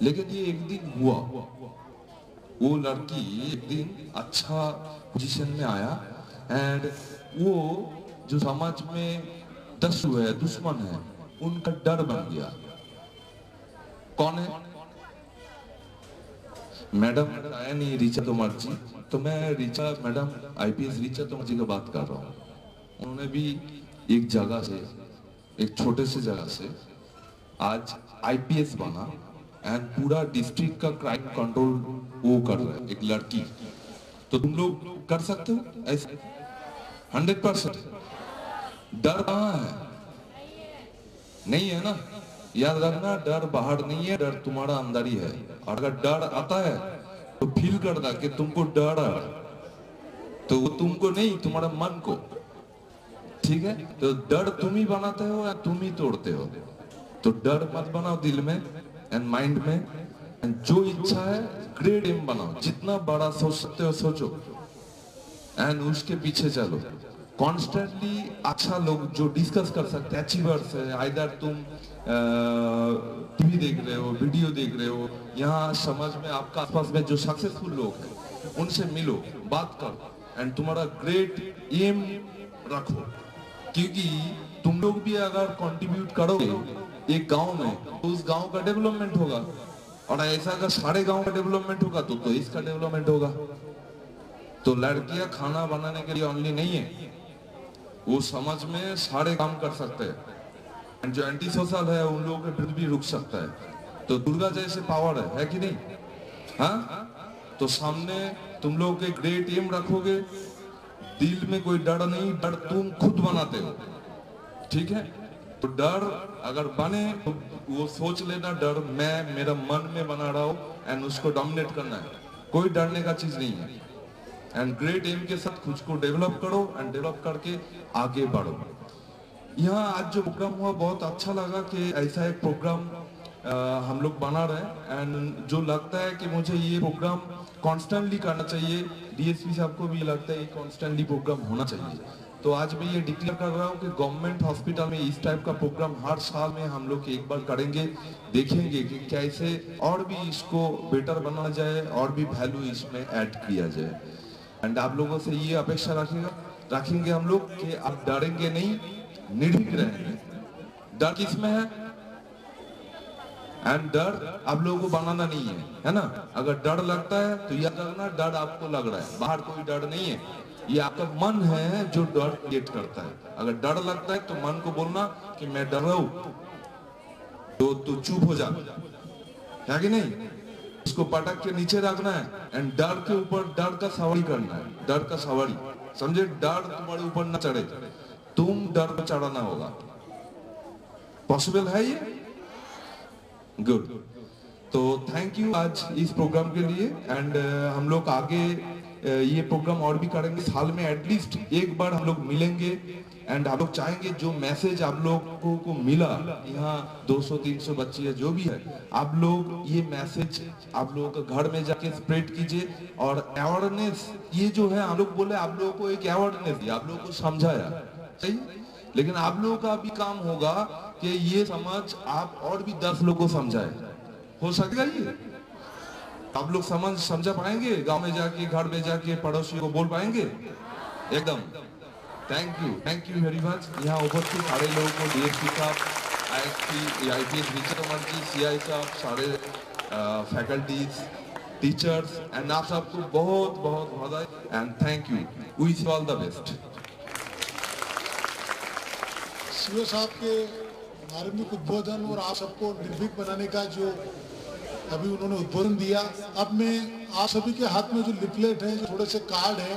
लेकिन ये एक दिन हुआ, वो लड़की एक दिन अच्छा पोजीशन में आया एंड वो जो समाज में दस्यु है, दुश्मन है, उनका डर बन गया। कौन है? मैडम आया नहीं, ऋचा तोमर जी। तो मैं ऋचा मैडम आईपीएस ऋचा तोमर जी की बात कर रहा हूँ। उन्होंने भी एक जगह से, एक छोटे से जगह से आज आईपीएस बना एंड पूरा डिस्ट्रिक्ट का क्राइम कंट्रोल वो कर रहे हैं, एक लड़की। तो तुम लोग कर सकते हो ऐसे? 100%। डर कहाँ है? नहीं है ना। याद रखना, डर बाहर नहीं है, डर तुम्हारा अंदर ही है। और अगर डर आता है तो फील करना कि तुमको डर आ रहा, तो वो तुमको नहीं, तुम्हारा मन को। ठीक है, तो डर तुम ही बनाते हो या तुम ही तोड़ते हो। तो डर मत बनाओ दिल में एंड माइंड में, एंड जो इच्छा है ग्रेट एम बनाओ, जितना बड़ा सोच सकते हो सोचो एंड उसके पीछे चलो कॉन्स्टेंटली। अच्छा लोग जो डिस्कस कर सकते हैं, अचीवर्स है, आइदर तुम टीवी देख रहे हो, वीडियो देख रहे हो, यहाँ समाज में आपका आसपास में जो सक्सेसफुल लोग हैं उनसे मिलो, बात करो एंड तुम्हारा ग्रेट एम रखो। क्योंकि तुम लोग भी अगर कंट्रीब्यूट करोगे एक गांव में तो उस गांव का डेवलपमेंट होगा, और ऐसा अगर सारे गांव का डेवलपमेंट होगा तो इसका डेवलपमेंट होगा। तो लड़कियां खाना बनाने के लिए ओनली नहीं है, वो समझ में सारे काम कर सकते हैं। जो एंटी सोशल है उन लोगों के विरुद्ध भी रुक सकता है। तो दुर्गा जैसे पावर है कि नहीं? हाँ, तो सामने तुम लोग के ग्रेट एम रखोगे, दिल में कोई डर नहीं, डर तुम खुद बनाते हो। ठीक है, तो डर अगर बने तो वो सोच लेना डर मैं मेरा मन में बना रहा हूं एंड उसको डोमिनेट करना है, कोई डरने का चीज नहीं है। एंड ग्रेट एम के साथ खुद को डेवलप करो एंड डेवलप करके आगे बढ़ो। यहाँ आज जो प्रोग्राम हुआ बहुत अच्छा लगा कि ऐसा एक प्रोग्राम हम लोग बना रहे हैं, एंड जो लगता है कि मुझे ये प्रोग्राम कॉन्स्टेंटली करना चाहिए। डीएसपी साहब को भी लगता है ये कॉन्स्टेंटली प्रोग्राम होना चाहिए। तो आज मैं ये डिक्लेयर कर रहा हूँ कि गवर्नमेंट हॉस्पिटल में इस टाइप का प्रोग्राम हर साल में हम लोग एक बार करेंगे, देखेंगे कि कैसे और भी इसको बेटर बनाया जाए और भी वैल्यू इसमें ऐड किया जाए। एंड आप लोगों से ये अपेक्षा रखेंगे हम लोग कि आप डरेंगे नहीं, निर्भीक रहेंगे। डर किसमें है? एंड डर आप लोगों को बनाना नहीं है ना। अगर डर लगता है तो याद रखना डर आपको लग रहा है, बाहर कोई डर नहीं है, ये आपका मन है जो डर क्रिएट करता है। अगर डर लगता है तो मन को बोलना कि मैं डर रहा हूं, तो तू चुप हो जा, है कि नहीं? उसको पटक के नीचे रखना है एंड डर के ऊपर डर का सवारी करना है, डर का सवारी, समझे? डर तुम्हारे ऊपर ना चढ़े, तुम डर पर चढ़ाना होगा। पॉसिबल है ये? गुड। तो थैंक यू आज इस प्रोग्राम के लिए। एंड हम लोग आगे ये प्रोग्राम और भी करेंगे, साल में एटलीस्ट एक बार हम लोग मिलेंगे। एंड आप लोग चाहेंगे जो मैसेज आप लोगों को मिला, यहाँ 200-300 बच्चे है जो भी है, आप लोग ये मैसेज आप लोगों के घर में जाके स्प्रेड कीजिए। और अवेयरनेस ये जो है हम लोग बोले, आप लोगों को एक अवेयरनेस दिया, आप लोगों को समझाया, सही, लेकिन आप लोगों का भी काम होगा कि ये समझ आप और भी 10 लोगों को समझाए। हो सकेगा ये? आप लोग समझा पाएंगे? गांव में जाके, घर में जाके पड़ोसियों को बोल पाएंगे? एकदम। Thank you very much. यहाँ उपस्थित सारे लोगों को, डीएसपी साहब, IPS नीचे कमर जी, CI साहब, सारे फैकल्टीज, टीचर्स एंड आप सबको बहुत बहुत बधाई and thank you. Wish all the best. CO साहब के मार्मिक उद्बोधन और आप सबको निर्भीक बनाने का जो अभी उन्होंने उद्बोधन दिया, अब मैं आप सभी के हाथ में जो लिफलेट है, जो थोड़े से कार्ड है,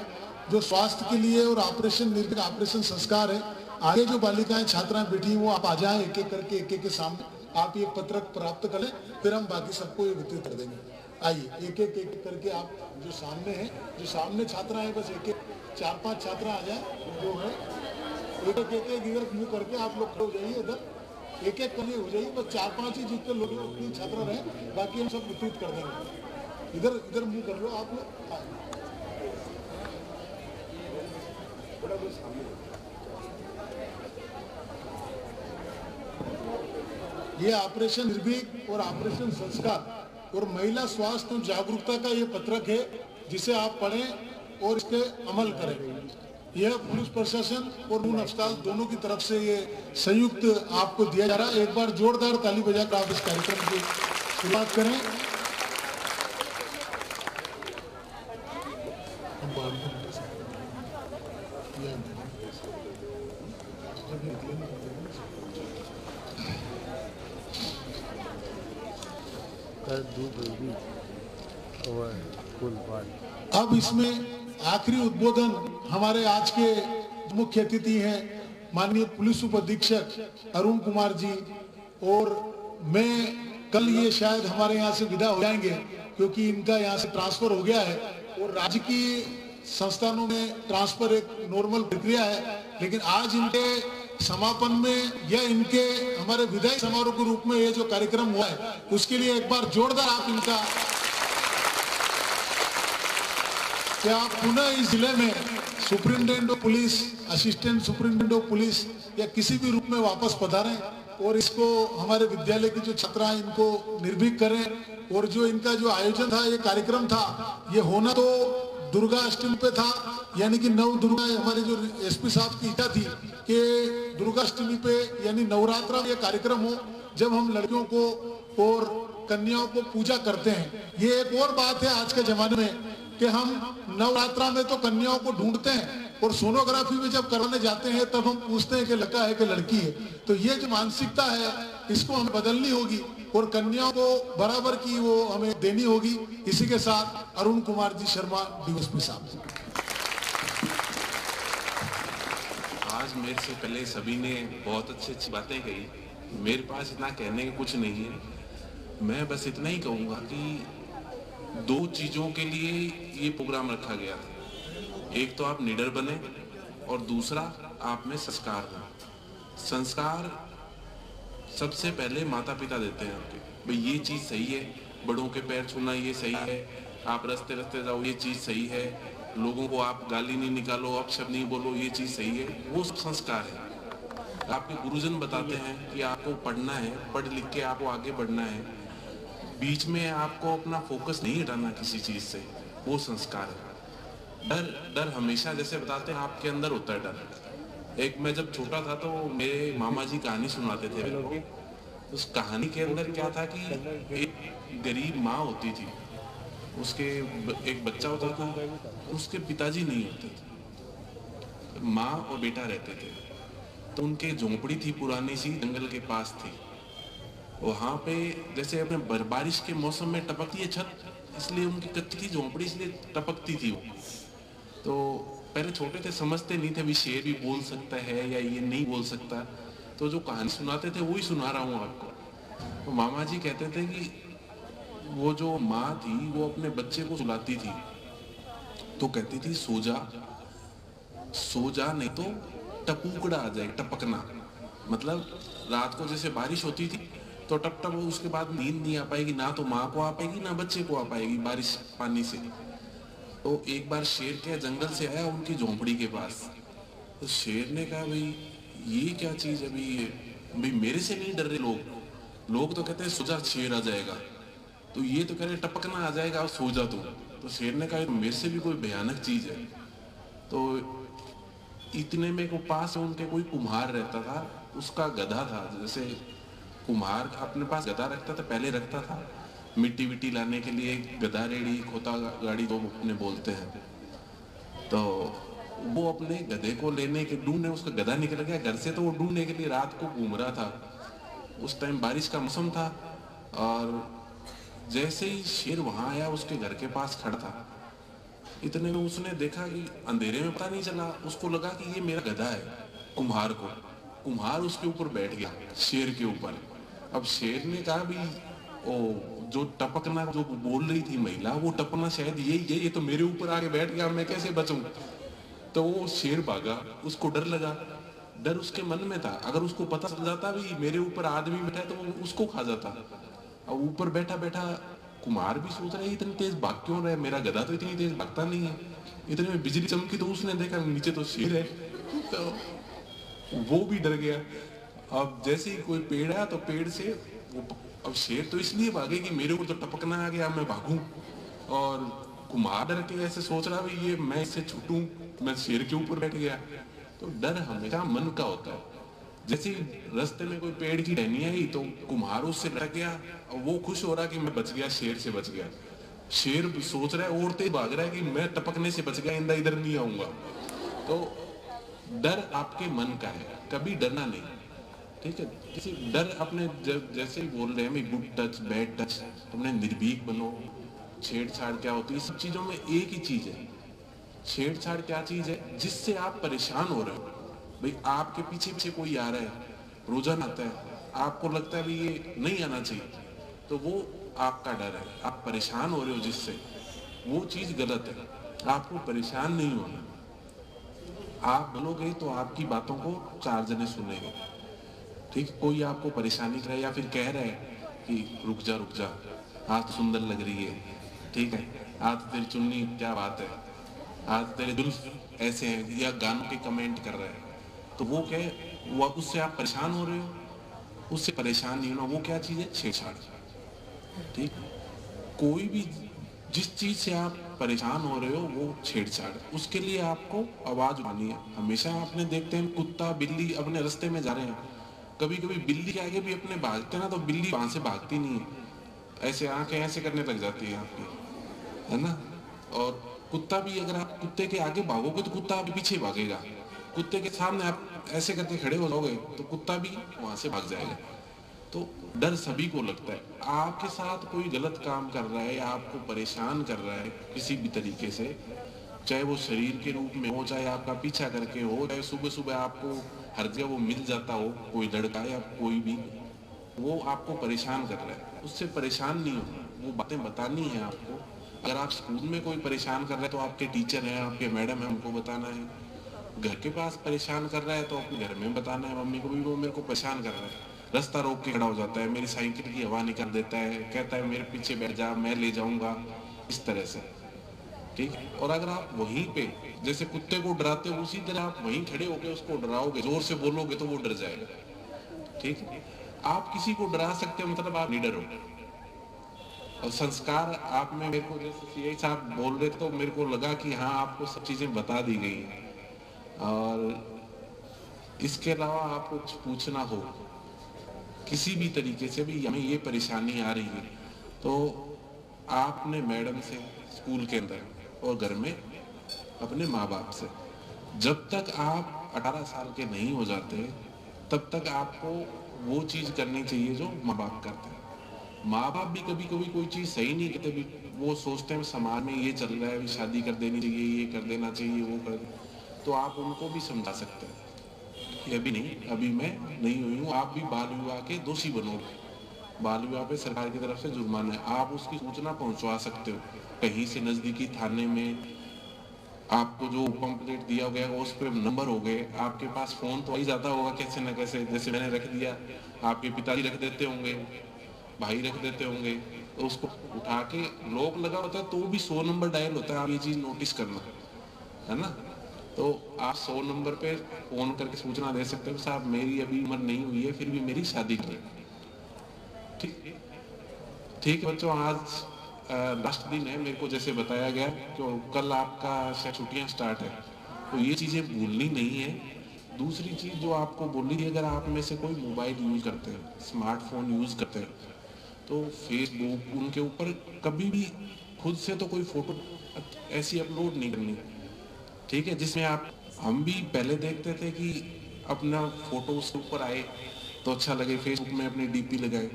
जो स्वास्थ्य के लिए और ऑपरेशन निर्भीक ऑपरेशन संस्कार है, आगे जो बालिकाएं छात्राएं बैठी वो आप आ जाएं एक एक करके, एक एक के सामने आप ये पत्रक प्राप्त कर लें, फिर हम बाकी सबको ये वितरित कर देंगे। आइए एक एक करके आप जो सामने है, जो सामने छात्रा है, बस एक 4-5 छात्रा आ जाए, जो है एक एक इधर मुँह करके आप लोग खड़े हो जाइए, इधर एक एक करके हो जाइए, बस 4-5 ही जितने लोग उतनी छात्रा रहे, बाकी हम सब वितरित कर देंगे। इधर इधर मुँह कर लो आप लोग। ये ऑपरेशन निर्भीक और ऑपरेशन संस्कार और महिला स्वास्थ्य जागरूकता का ये पत्रक है, जिसे आप पढ़ें और इसके अमल करें। यह पुलिस प्रशासन और नून अस्पताल दोनों की तरफ से ये संयुक्त आपको दिया जा रहा है। एक बार जोरदार ताली बजाकर आप इस कार्यक्रम की शुरुआत करें। अब इसमें आखिरी उद्बोधन हमारे आज के मुख्य अतिथि हैं माननीय पुलिस उप अधीक्षक अरुण कुमार जी, और मैं कल ये शायद हमारे यहाँ से विदा हो जाएंगे क्योंकि इनका यहाँ से ट्रांसफर हो गया है और राज्य की संस्थानों में ट्रांसफर एक नॉर्मल प्रक्रिया है, लेकिन आज इनके समापन में या इनके हमारे विदाई समारोह के रूप में ये जो कार्यक्रम हुआ है उसके लिए एक बार जोरदार आप इनका क्या आप पुनः इस जिले में superintendent of police, assistant superintendent of police या किसी भी रूप में वापस पधारें और इसको हमारे विद्यालय के जो छात्र हैं इनको निर्भीक करें। और जो इनका जो आयोजन था, ये कार्यक्रम था, ये होना तो दुर्गा अष्टमी पे था, यानी कि नव दुर्गा, हमारे जो एसपी साहब की इच्छा थी कि दुर्गा अष्टमी पे यानी नवरात्रा में ये कार्यक्रम हो जब हम लड़कियों को और कन्याओं को पूजा करते हैं। ये एक और बात है आज के जमाने में कि हम नवरात्रा में तो कन्याओं को ढूंढते हैं और सोनोग्राफी में जब करवाने जाते हैं तब हम पूछते हैं कि लड़का है कि लड़की है। तो ये जो मानसिकता है इसको हमें बदलनी होगी और कन्याओं को बराबर की वो हमें देनी होगी। इसी के साथ अरुण कुमार जी शर्मा, डीएसपी साहब। आज मेरे से पहले सभी ने बहुत अच्छी बातें कही, मेरे पास इतना कहने का कुछ नहीं है। मैं बस इतना ही कहूँगा कि दो चीज़ों के लिए ये प्रोग्राम रखा गया था, एक तो आप निडर बने और दूसरा आप में संस्कार हो। संस्कार सबसे पहले माता पिता देते हैं आपके, भाई ये चीज़ सही है, बड़ों के पैर छूना ये सही है, आप रास्ते रास्ते जाओ ये चीज़ सही है, लोगों को आप गाली नहीं निकालो, अपशब्द नहीं बोलो, ये चीज़ सही है, वो संस्कार है। आपके गुरुजन बताते हैं कि आपको पढ़ना है, पढ़ लिख के आपको आगे बढ़ना है, बीच में आपको अपना फोकस नहीं हटाना किसी चीज़ से, वो संस्कार है। डर हमेशा, जैसे बताते हैं, आपके अंदर होता है डर। एक मैं जब छोटा था तो मेरे मामा जी कहानी सुनाते थे मेरे को। उस कहानी के अंदर क्या था कि एक गरीब माँ होती थी, उसके एक बच्चा होता था, उसके पिताजी नहीं होते थे, माँ और बेटा रहते थे। तो उनके झोंपड़ी थी पुरानी सी, जंगल के पास थी। वहाँ पे जैसे अपने बारिश के मौसम में टपकती है छत, इसलिए उनकी कच्ची थी झोंपड़ी, इसलिए टपकती थी वो। तो पहले छोटे थे, समझते नहीं थे भी शेर भी बोल सकता है या ये नहीं बोल सकता। तो जो कहानी सुनाते थे वही सुना रहा हूँ आपको। तो मामा जी कहते थे कि वो जो माँ थी वो अपने बच्चे को सुलाती थी, तो कहती थी सो जा, सो जा नहीं तो टपूकड़ा आ जाए, टपकना। मतलब रात को जैसे बारिश होती थी तो टप टप, उसके बाद नींद नहीं आ पाएगी, ना तो माँ को आ पाएगी ना बच्चे को आ पाएगी बारिश पानी से। तो एक बार शेर क्या जंगल से आया उनकी झोंपड़ी के पास। तो शेर ने कहा भाई ये क्या चीज है, भाई मेरे से नहीं डर रहे लोग तो कहते हैं सो जा शेर आ जाएगा, तो ये तो कह रहे टपकना आ जाएगा और सो जा तू। तो शेर ने कहा मेरे से भी कोई भयानक चीज है। तो इतने में को पास उनके कोई कुम्हार रहता था, उसका गधा था। जैसे कुम्हार अपने पास गधा रखता था, पहले रखता था, मिट्टी विट्टी लाने के लिए गधा रेड़ी, खोता गाड़ी तो अपने बोलते हैं। तो वो अपने गधे को लेने के ढूंढने, उसका गधा निकल गया घर से, तो वो ढूंढने के लिए रात को घूम रहा था। उस टाइम बारिश का मौसम था और जैसे ही शेर वहां आया उसके घर के पास खड़ा था, इतने में उसने देखा कि अंधेरे में पता नहीं चला, उसको लगा कि ये मेरा गधा है। कुम्हार उसके ऊपर बैठ गया, शेर के ऊपर। अब शेर ने कहा भी ओ जो टपकना जो बोल रही थी महिला, वो टपकना शायद यही है, ये तो मेरे ऊपर आके बैठ गया, मैं कैसे बचूं। तो वो शेर भागा, उसको डर लगा, डर उसके मन में था। अगर उसको पता चल जाता भी मेरे ऊपर आदमी बैठा है तो वो उसको खा जाता। और ऊपर बैठा बैठा कुम्हार भी सोच रहे इतनी तेज भाग क्यों रहे, मेरा गधा तो इतनी तेज भागता नहीं है। इतने में बिजली चमकी तो उसने देखा नीचे तो शेर है, तो वो भी डर गया। अब जैसे ही कोई पेड़ आया तो पेड़ से वो, अब शेर तो इसलिए भागे कि मेरे ऊपर तो टपकना आ गया, मैं भागूं। और कुम्हार डर के ऐसे सोच रहा भी ये मैं इससे छूटूं, मैं शेर के ऊपर बैठ गया। तो डर हमेशा मन का होता है। जैसे रास्ते में कोई पेड़ की टहनी आई तो कुम्हार उससे डर गया और वो खुश हो रहा कि मैं बच गया, शेर से बच गया। शेर सोच रहा है और तेज भाग रहा है कि मैं टपकने से बच गया, इंदा इधर नहीं आऊंगा। तो डर आपके मन का है, कभी डरना नहीं, ठीक है। किसी डर अपने जैसे ही बोल रहे हैं गुड टच बैड टच, तुमने निर्भीक बनो। छेड़छाड़ क्या होती है, सब चीजों में एक ही चीज है। छेड़छाड़ क्या चीज है, जिससे आप परेशान हो रहे हो भाई आपके पीछे पीछे कोई आ रहा है, रोजाना आता है, आपको लगता है भी ये नहीं आना चाहिए, तो वो आपका डर है, आप परेशान हो रहे हो जिससे, वो चीज गलत है। आपको परेशान नहीं होना, आप बोलोगे तो आपकी बातों को 4 जने सुनेंगे। ठीक, कोई आपको परेशानी कर रहा है या फिर कह रहा है कि रुक जा आज सुंदर लग रही है, ठीक है, आज तेरी चुन्नी क्या बात है, आज तेरे जुल्फ ऐसे हैं, या गानों के कमेंट कर रहा है, तो वो क्या है, वो उससे आप परेशान हो रहे हो, उससे परेशान नहीं होना। वो क्या चीज है, छेड़छाड़। ठीक, कोई भी जिस चीज से आप परेशान हो रहे हो वो छेड़छाड़, उसके लिए आपको आवाज उठानी है। हमेशा आपने देखते हैं कुत्ता बिल्ली अपने रास्ते में जा रहे हैं, कभी कभी बिल्ली के आगे भी अपने भागते ना, तो बिल्ली वहां से भागती नहीं है, ऐसे आंखें ऐसे करने लग जाती है आपकी, है ना। और कुत्ता भी, अगर आप कुत्ते के आगे भागोगे तो कुत्ता आपके पीछे भागेगा, कुत्ते के सामने आप ऐसे करके खड़े हो जाओगे तो कुत्ता भी वहां से भाग जाएगा। तो डर सभी को लगता है। आपके साथ कोई गलत काम कर रहा है या आपको परेशान कर रहा है किसी भी तरीके से, चाहे वो शरीर के रूप में हो, चाहे आपका पीछा करके हो, चाहे सुबह सुबह आपको हर जगह वो मिल जाता हो, कोई लड़का या कोई भी, वो आपको परेशान कर रहा है, उससे परेशान नहीं होना, वो बातें बतानी है आपको। अगर आप स्कूल में कोई परेशान कर रहे हैं तो आपके टीचर हैं, आपके मैडम हैं, उनको बताना है। घर के पास परेशान कर रहा है तो अपने घर में बताना है मम्मी को भी वो मेरे को परेशान कर रहा है, रास्ता रोक के खड़ा हो जाता है, मेरी साइकिल की हवा निकाल देता है, कहता है मेरे पीछे बैठ जा, मैं ले जाऊंगा, इस तरह से। ठीक है, और अगर आप वहीं पे जैसे कुत्ते को डराते हो, उसी तरह आप वहीं खड़े होकर उसको डराओगे, जोर से बोलोगे तो वो डर जाएगा। ठीक है, आप किसी को डरा सकते हो, मतलब आप लीडर हो। और संस्कार आप में, मेरे को जैसे सीआई साहब बोल रहे थे तो मेरे को लगा कि हाँ, आपको सब चीजें बता दी गई हैं, और इसके अलावा आपको कुछ पूछना हो किसी भी तरीके से भी, हमें ये परेशानी आ रही है, तो आपने मैडम से, स्कूल के अंदर और घर में अपने माँ बाप से, जब तक आप 18 साल के नहीं हो जाते तब तक आपको वो चीज करनी चाहिए जो माँ बाप करते हैं। माँ बाप भी कभी कभी कोई चीज सही नहीं कहते, भी वो सोचते हैं समाज में ये चल रहा है, शादी कर देनी चाहिए, ये कर देना चाहिए, वो कर, तो आप उनको भी समझा सकते हैं कि अभी नहीं, अभी मैं नहीं हुई हूँ, आप भी बाल विवाह के दोषी बनोगे, बाल विवाह पे सरकार की तरफ से जुर्माना है, आप उसकी सूचना पहुंचवा सकते हो कहीं से, नजदीकी थाने में आपको जो पंपलेट दिया गया उस पर नंबर हो गए, आपके पास फोन तो आ ही जाता होगा कैसे न कैसे, जैसे मैंने रख दिया, आपके पिताजी रख देते होंगे, भाई रख देते होंगे, तो उसको उठा के लॉक लगा होता है तो भी 100 नंबर डायल होता है, आप ये चीज नोटिस करना, है ना। तो आप 100 नंबर पे फोन करके सूचना दे सकते हो, साहब मेरी अभी उम्र नहीं हुई है, फिर भी मेरी शादी करें। ठीक ठीक है बच्चों, आज लास्ट दिन है, मेरे को जैसे बताया गया तो कल आपका शायद छुट्टियां स्टार्ट है, तो ये चीजें भूलनी नहीं है। दूसरी चीज जो आपको बोली थी, अगर आप में से कोई मोबाइल यूज करते हैं, स्मार्टफोन यूज करते हैं, तो फेसबुक उनके ऊपर कभी भी खुद से तो कोई फोटो ऐसी अपलोड नहीं करनी, ठीक है, जिसमें आप, हम भी पहले देखते थे कि अपना फोटो उसके ऊपर आए तो अच्छा लगे, फेसबुक में अपनी डीपी लगाए,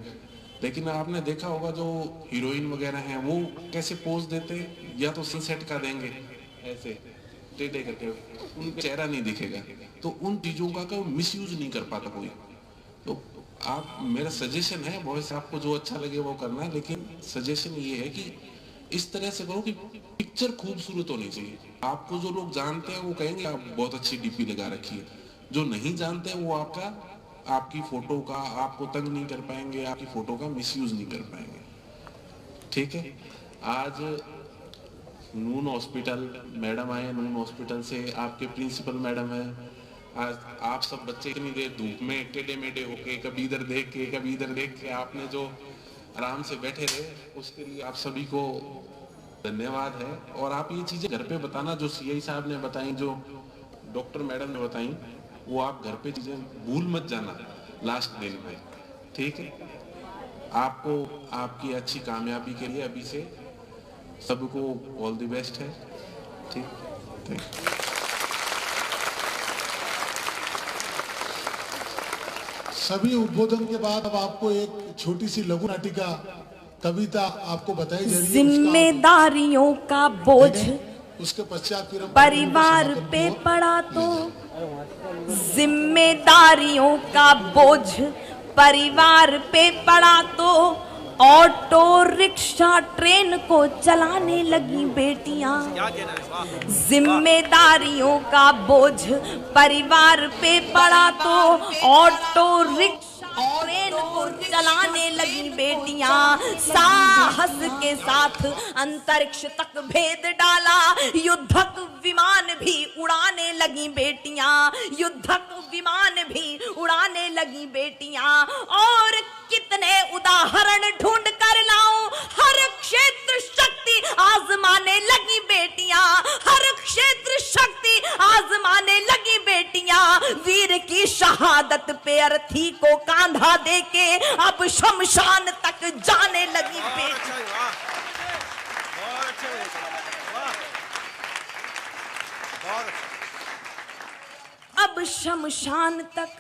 लेकिन आपने देखा होगा जो हीरोइन वगैरह हैं वो कैसे पोज देते, या तो सनसेट का देंगे ऐसे टेढ़े करके, उनका चेहरा नहीं दिखेगा, तो उन चीजों का मिसयूज नहीं कर पाता कोई। तो आप, मेरा सजेशन है, वैसे आपको जो अच्छा लगे वो करना है, लेकिन सजेशन ये है कि इस तरह से करो कि पिक्चर खूबसूरत होनी चाहिए। आपको जो लोग जानते हैं वो कहेंगे आप बहुत अच्छी डीपी लगा रखी है, जो नहीं जानते हैं वो आपकी फोटो का, आपको तंग नहीं कर पाएंगे, आपकी फोटो का मिसयूज नहीं कर पाएंगे। ठीक है, आज नून हॉस्पिटल मैडम आए, नून हॉस्पिटल से आपके प्रिंसिपल मैडम है, आज आप सब बच्चे इतनी देर धूप में टेढ़े मेढ़े होके, कभी इधर देख के कभी इधर देख के, आपने जो आराम से बैठे रहे, उसके लिए आप सभी को धन्यवाद है। और आप ये चीजें घर पे बताना, जो सीआई साहब ने बताई, जो डॉक्टर मैडम ने बताई, वो आप घर पे चीजें भूल मत जाना लास्ट दिन में। ठीक है, आपको आपकी अच्छी कामयाबी के लिए अभी से सबको ऑल द बेस्ट है। ठीक, थैंक यू। सभी उद्बोधन के बाद अब आपको एक छोटी सी लघु नाटिका कविता आपको बताई जा रही है। जिम्मेदारियों का बोझ उसके पश्चात फिर हम परिवार पे पड़ा तो जिम्मेदारियों का बोझ परिवार पे पड़ा तो ऑटो रिक्शा ट्रेन को चलाने लगी बेटियां। जिम्मेदारियों का बोझ परिवार पे पड़ा तो ऑटो रिक्शा ट्रेन को चलाने लगी बेटियां। साहस के साथ अंतरिक्ष तक भेद डाला, युद्धक विमान भी उड़ाने लगी बेटियां। युद्धक विमान भी उड़ाने लगी बेटियां। और कितने उदाहरण ढूंढ कर लाऊं, हर क्षेत्र शक्ति आजमाने लगी बेटियां। हर क्षेत्र शक्ति आजमाने लगी बेटियां। वीर की शहादत पे अर्थी को कांधा देके अब शमशान तक जाने लगी बेटियां। अब शमशान तक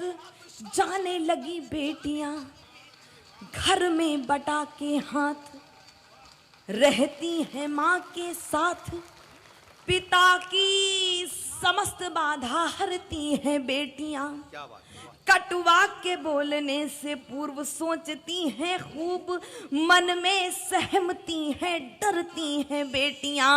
जाने लगी बेटियां। घर में बटा के हाथ रहती हैं माँ के साथ, पिता की समस्त बाधा हरती हैं बेटियां। कटुआ के बोलने से पूर्व सोचती हैं खूब, मन में सहमती हैं, डरती हैं बेटियां।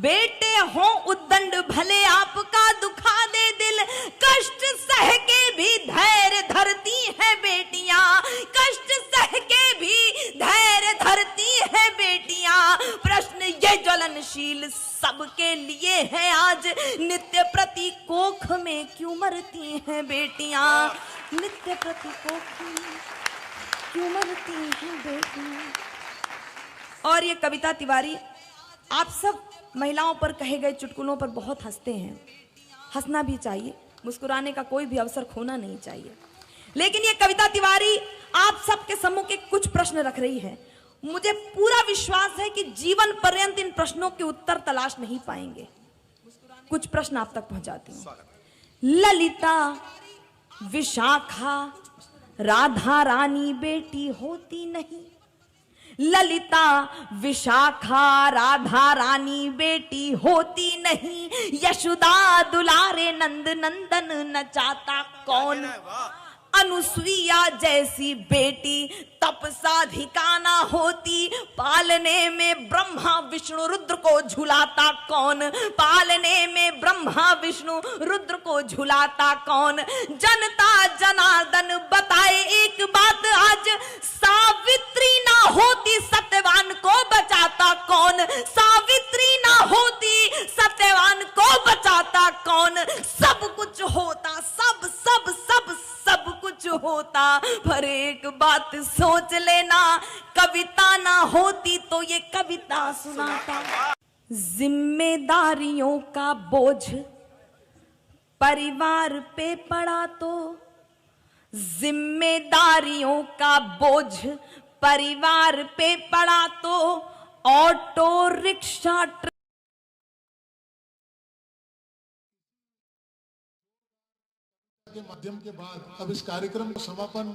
बेटे हो उद्दंड भले आपका दुखा दे दिल, कष्ट सह के भी धैर्य धरती हैं बेटियां। कष्ट सह के भी धैर्य धरती हैं बेटियां। प्रश्न ये ज्वलनशील सबके लिए है आज, नित्य प्रति कोख में क्यों मरती हैं बेटियां। नित्य प्रति कोख में क्यों मरती हैं बेटियां। और ये कविता तिवारी, आप सब महिलाओं पर कहे गए चुटकुलों पर बहुत हंसते हैं। हंसना भी चाहिए, मुस्कुराने का कोई भी अवसर खोना नहीं चाहिए। लेकिन ये कविता तिवारी आप सबके सम्मुख कुछ प्रश्न रख रही है। मुझे पूरा विश्वास है कि जीवन पर्यंत इन प्रश्नों के उत्तर तलाश नहीं पाएंगे। कुछ प्रश्न आप तक पहुंचाती हूं। ललिता विशाखा राधा रानी बेटी होती नहीं। ललिता विशाखा राधा रानी बेटी होती नहीं। यशोदा दुलारे नंद नंदन नचाता कौन। अनुसुईया जैसी बेटी तपसाधिका ना होती। पालने में ब्रह्मा विष्णु रुद्र को झुलाता कौन। पालने में ब्रह्मा विष्णु रुद्र को झुलाता कौन। जनता जनार्दन बताए एक बात आज, सावित्री ना होती सत्यवान को बचाता कौन। सावित्री ना होती सत्यवान को बचाता कौन। सब कुछ होता, सब सब सब सब कुछ होता, पर एक बात सोच लेना, कविता ना होती तो ये कविता सुनाता। जिम्मेदारियों का बोझ परिवार पे पड़ा तो, जिम्मेदारियों का बोझ परिवार पे पड़ा तो ऑटो रिक्शा के माध्यम के बाद अब इस कार्यक्रम को समापन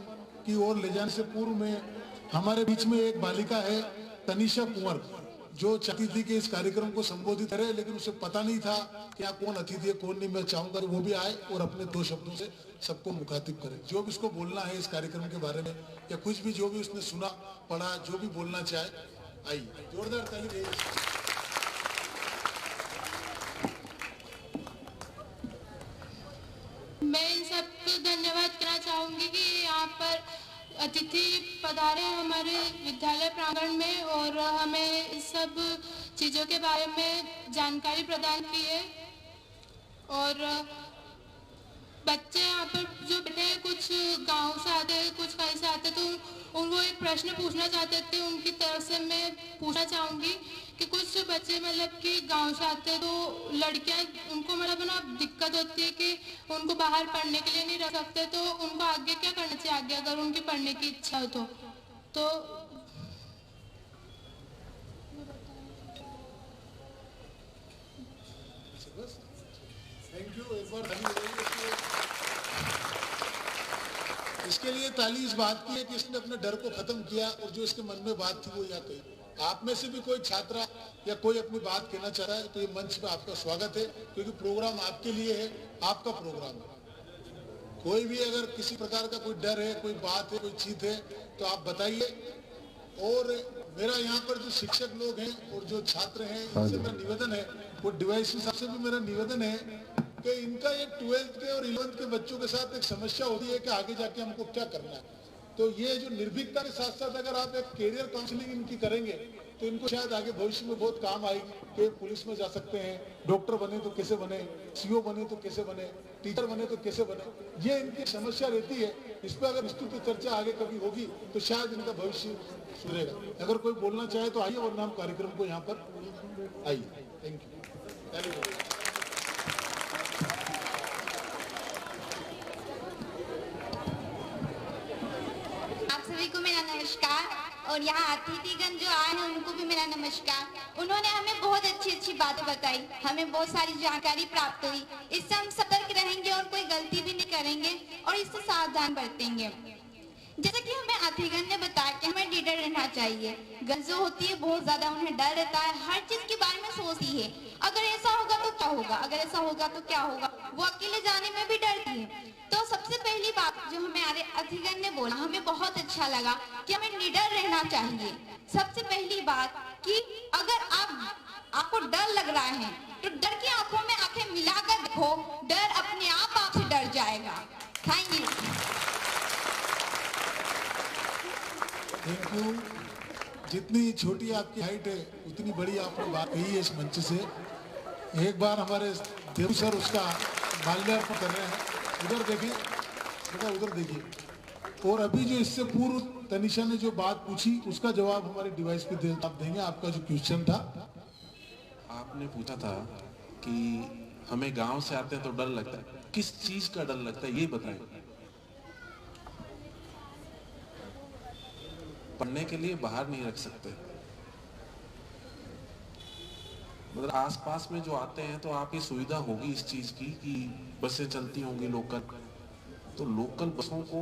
की ओर ले जाने से पूर्व में हमारे बीच में एक बालिका है तनिषा कुंवर, जो चाहती थी कि इस कार्यक्रम को संबोधित करे, लेकिन उसे पता नहीं था कि यहाँ कौन अतिथि है कौन नहीं। मैं चाहूंगा वो भी आए और अपने 2 शब्दों से सबको मुखातिब करे। जो भी इसको बोलना है इस कार्यक्रम के बारे में या कुछ भी जो भी उसने सुना पढ़ा, जो भी बोलना चाहे, आइए जोरदार ताली दीजिए। मैं इन सबको धन्यवाद करना चाहूँगी कि यहाँ पर अतिथि पधारे हमारे विद्यालय प्रांगण में और हमें इस सब चीज़ों के बारे में जानकारी प्रदान की है। और बच्चे यहाँ पर जो बैठे हैं, कुछ गांव से आते हैं, कुछ कहीं से आते हैं, तो उनको एक प्रश्न पूछना चाहते थे। उनकी तरफ से मैं पूछना चाहूँगी कि कुछ बच्चे मतलब कि गांव से आते हैं, तो लड़कियाँ उनको मतलब ना दिक्कत होती है कि उनको बाहर पढ़ने के लिए नहीं रख सकते, तो उनको आगे क्या करना चाहिए, आगे अगर उनकी पढ़ने की इच्छा हो तो थैंक यू। एक बार इसके लिए ताली इस बात की है कि इसने अपने डर को खत्म किया और जो इसके मन में बात थी वो यहाँ कही। आप में से भी कोई छात्रा या कोई अपनी बात कहना चाह रहा है तो ये मंच पे आपका स्वागत है, क्योंकि प्रोग्राम आपके लिए है, आपका प्रोग्राम है। कोई भी अगर किसी प्रकार का कोई डर है, कोई बात है, कोई चीज है तो आप बताइए। और मेरा यहाँ पर जो शिक्षक लोग हैं और जो छात्र हैं इनसे मेरा निवेदन है, वो डिवाइस साहब से भी मेरा निवेदन है कि इनका ये 12th के और 11th के बच्चों के साथ एक समस्या होती है कि आगे जाके हमको क्या करना है। तो ये जो निर्भीकता के साथ साथ अगर आप एक कैरियर काउंसलिंग इनकी करेंगे तो इनको शायद आगे भविष्य में बहुत काम आएगी कि पुलिस में जा सकते हैं, डॉक्टर बने तो कैसे बने, सीओ बने तो कैसे बने, टीचर बने तो कैसे बने। ये इनकी समस्या रहती है। इस पर अगर विस्तृत चर्चा आगे कभी होगी तो शायद इनका भविष्य सुधरेगा। अगर कोई बोलना चाहे तो आइए, वरना हम कार्यक्रम को यहाँ पर आइए। Thank you. को मेरा नमस्कार और यहाँ अतिथिगण जो आए हैं उनको भी मेरा नमस्कार। उन्होंने हमें बहुत अच्छी बातें बताई, हमें बहुत सारी जानकारी प्राप्त हुई। इससे हम सतर्क रहेंगे और कोई गलती भी नहीं करेंगे और इससे सावधान बरतेंगे। जैसा कि हमें अतिथिगण ने बताया कि हमें निडर रहना चाहिए। गर्ल जो होती है बहुत ज्यादा उन्हें डर रहता है, हर चीज के बारे में सोचती है, अगर ऐसा होगा तो क्या होगा, अगर ऐसा होगा तो क्या होगा। वो अकेले जाने में भी डरती है। तो सबसे पहली बात जो हमारे अतिथिगण ने बोला हमें बहुत अच्छा लगा कि हमें निडर रहना चाहिए। सबसे पहली बात कि अगर आपको डर लग रहा है तो डर की आंखों में आंखें मिलाकर देखो, डर अपने आप आपसे डर जाएगा। Thank you. Thank you. जितनी छोटी आपकी हाइट है उतनी बड़ी आपने बात कही है इस मंच से। एक बार हमारे देव सर उसका माल्यार्पण कर रहे हैं, उधर देखिए बेटा, उधर देखिए। और अभी जो इससे पूर्व तनिषा ने जो बात पूछी उसका जवाब हमारे डिवाइस पे आप देंगे। आपका जो क्वेश्चन था, आपने पूछा था कि हमें गांव से आते हैं तो डर लगता है, किस चीज का डर लगता है ये बताएं। पढ़ने के लिए बाहर नहीं रख सकते, मतलब आसपास में जो आते हैं तो आपकी सुविधा होगी इस चीज की कि बसें चलती होंगी लोकल, तो लोकल बसों को,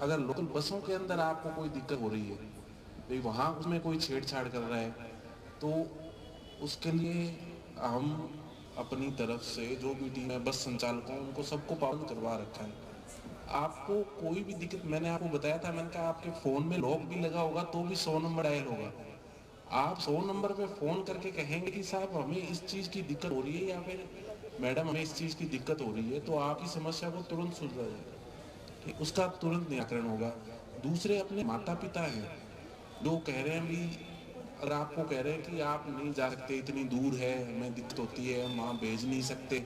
अगर लोकल बसों के अंदर आपको कोई दिक्कत हो रही है, भाई वहां उसमें कोई छेड़छाड़ कर रहा है, तो उसके लिए हम अपनी तरफ से जो भी टीम है बस संचालकों उनको सबको पाबंद करवा रखा है। आपको कोई भी दिक्कत, मैंने आपको बताया था, मैंने कहा आपके फोन में लॉक भी लगा होगा तो भी 100 नंबर डायल होगा। आप 100 नंबर पे फोन करके कहेंगे कि साहब हमें इस चीज की दिक्कत हो रही है या फिर मैडम हमें इस चीज की दिक्कत हो रही है, तो आपकी समस्या को तुरंत सुलझा जाएगा, ठीक, उसका तुरंत निराकरण होगा। दूसरे अपने माता पिता हैं जो कह रहे हैं भी, अगर आपको कह रहे हैं कि आप नहीं जा सकते, इतनी दूर है, हमें दिक्कत होती है, हम वहाँ भेज नहीं सकते,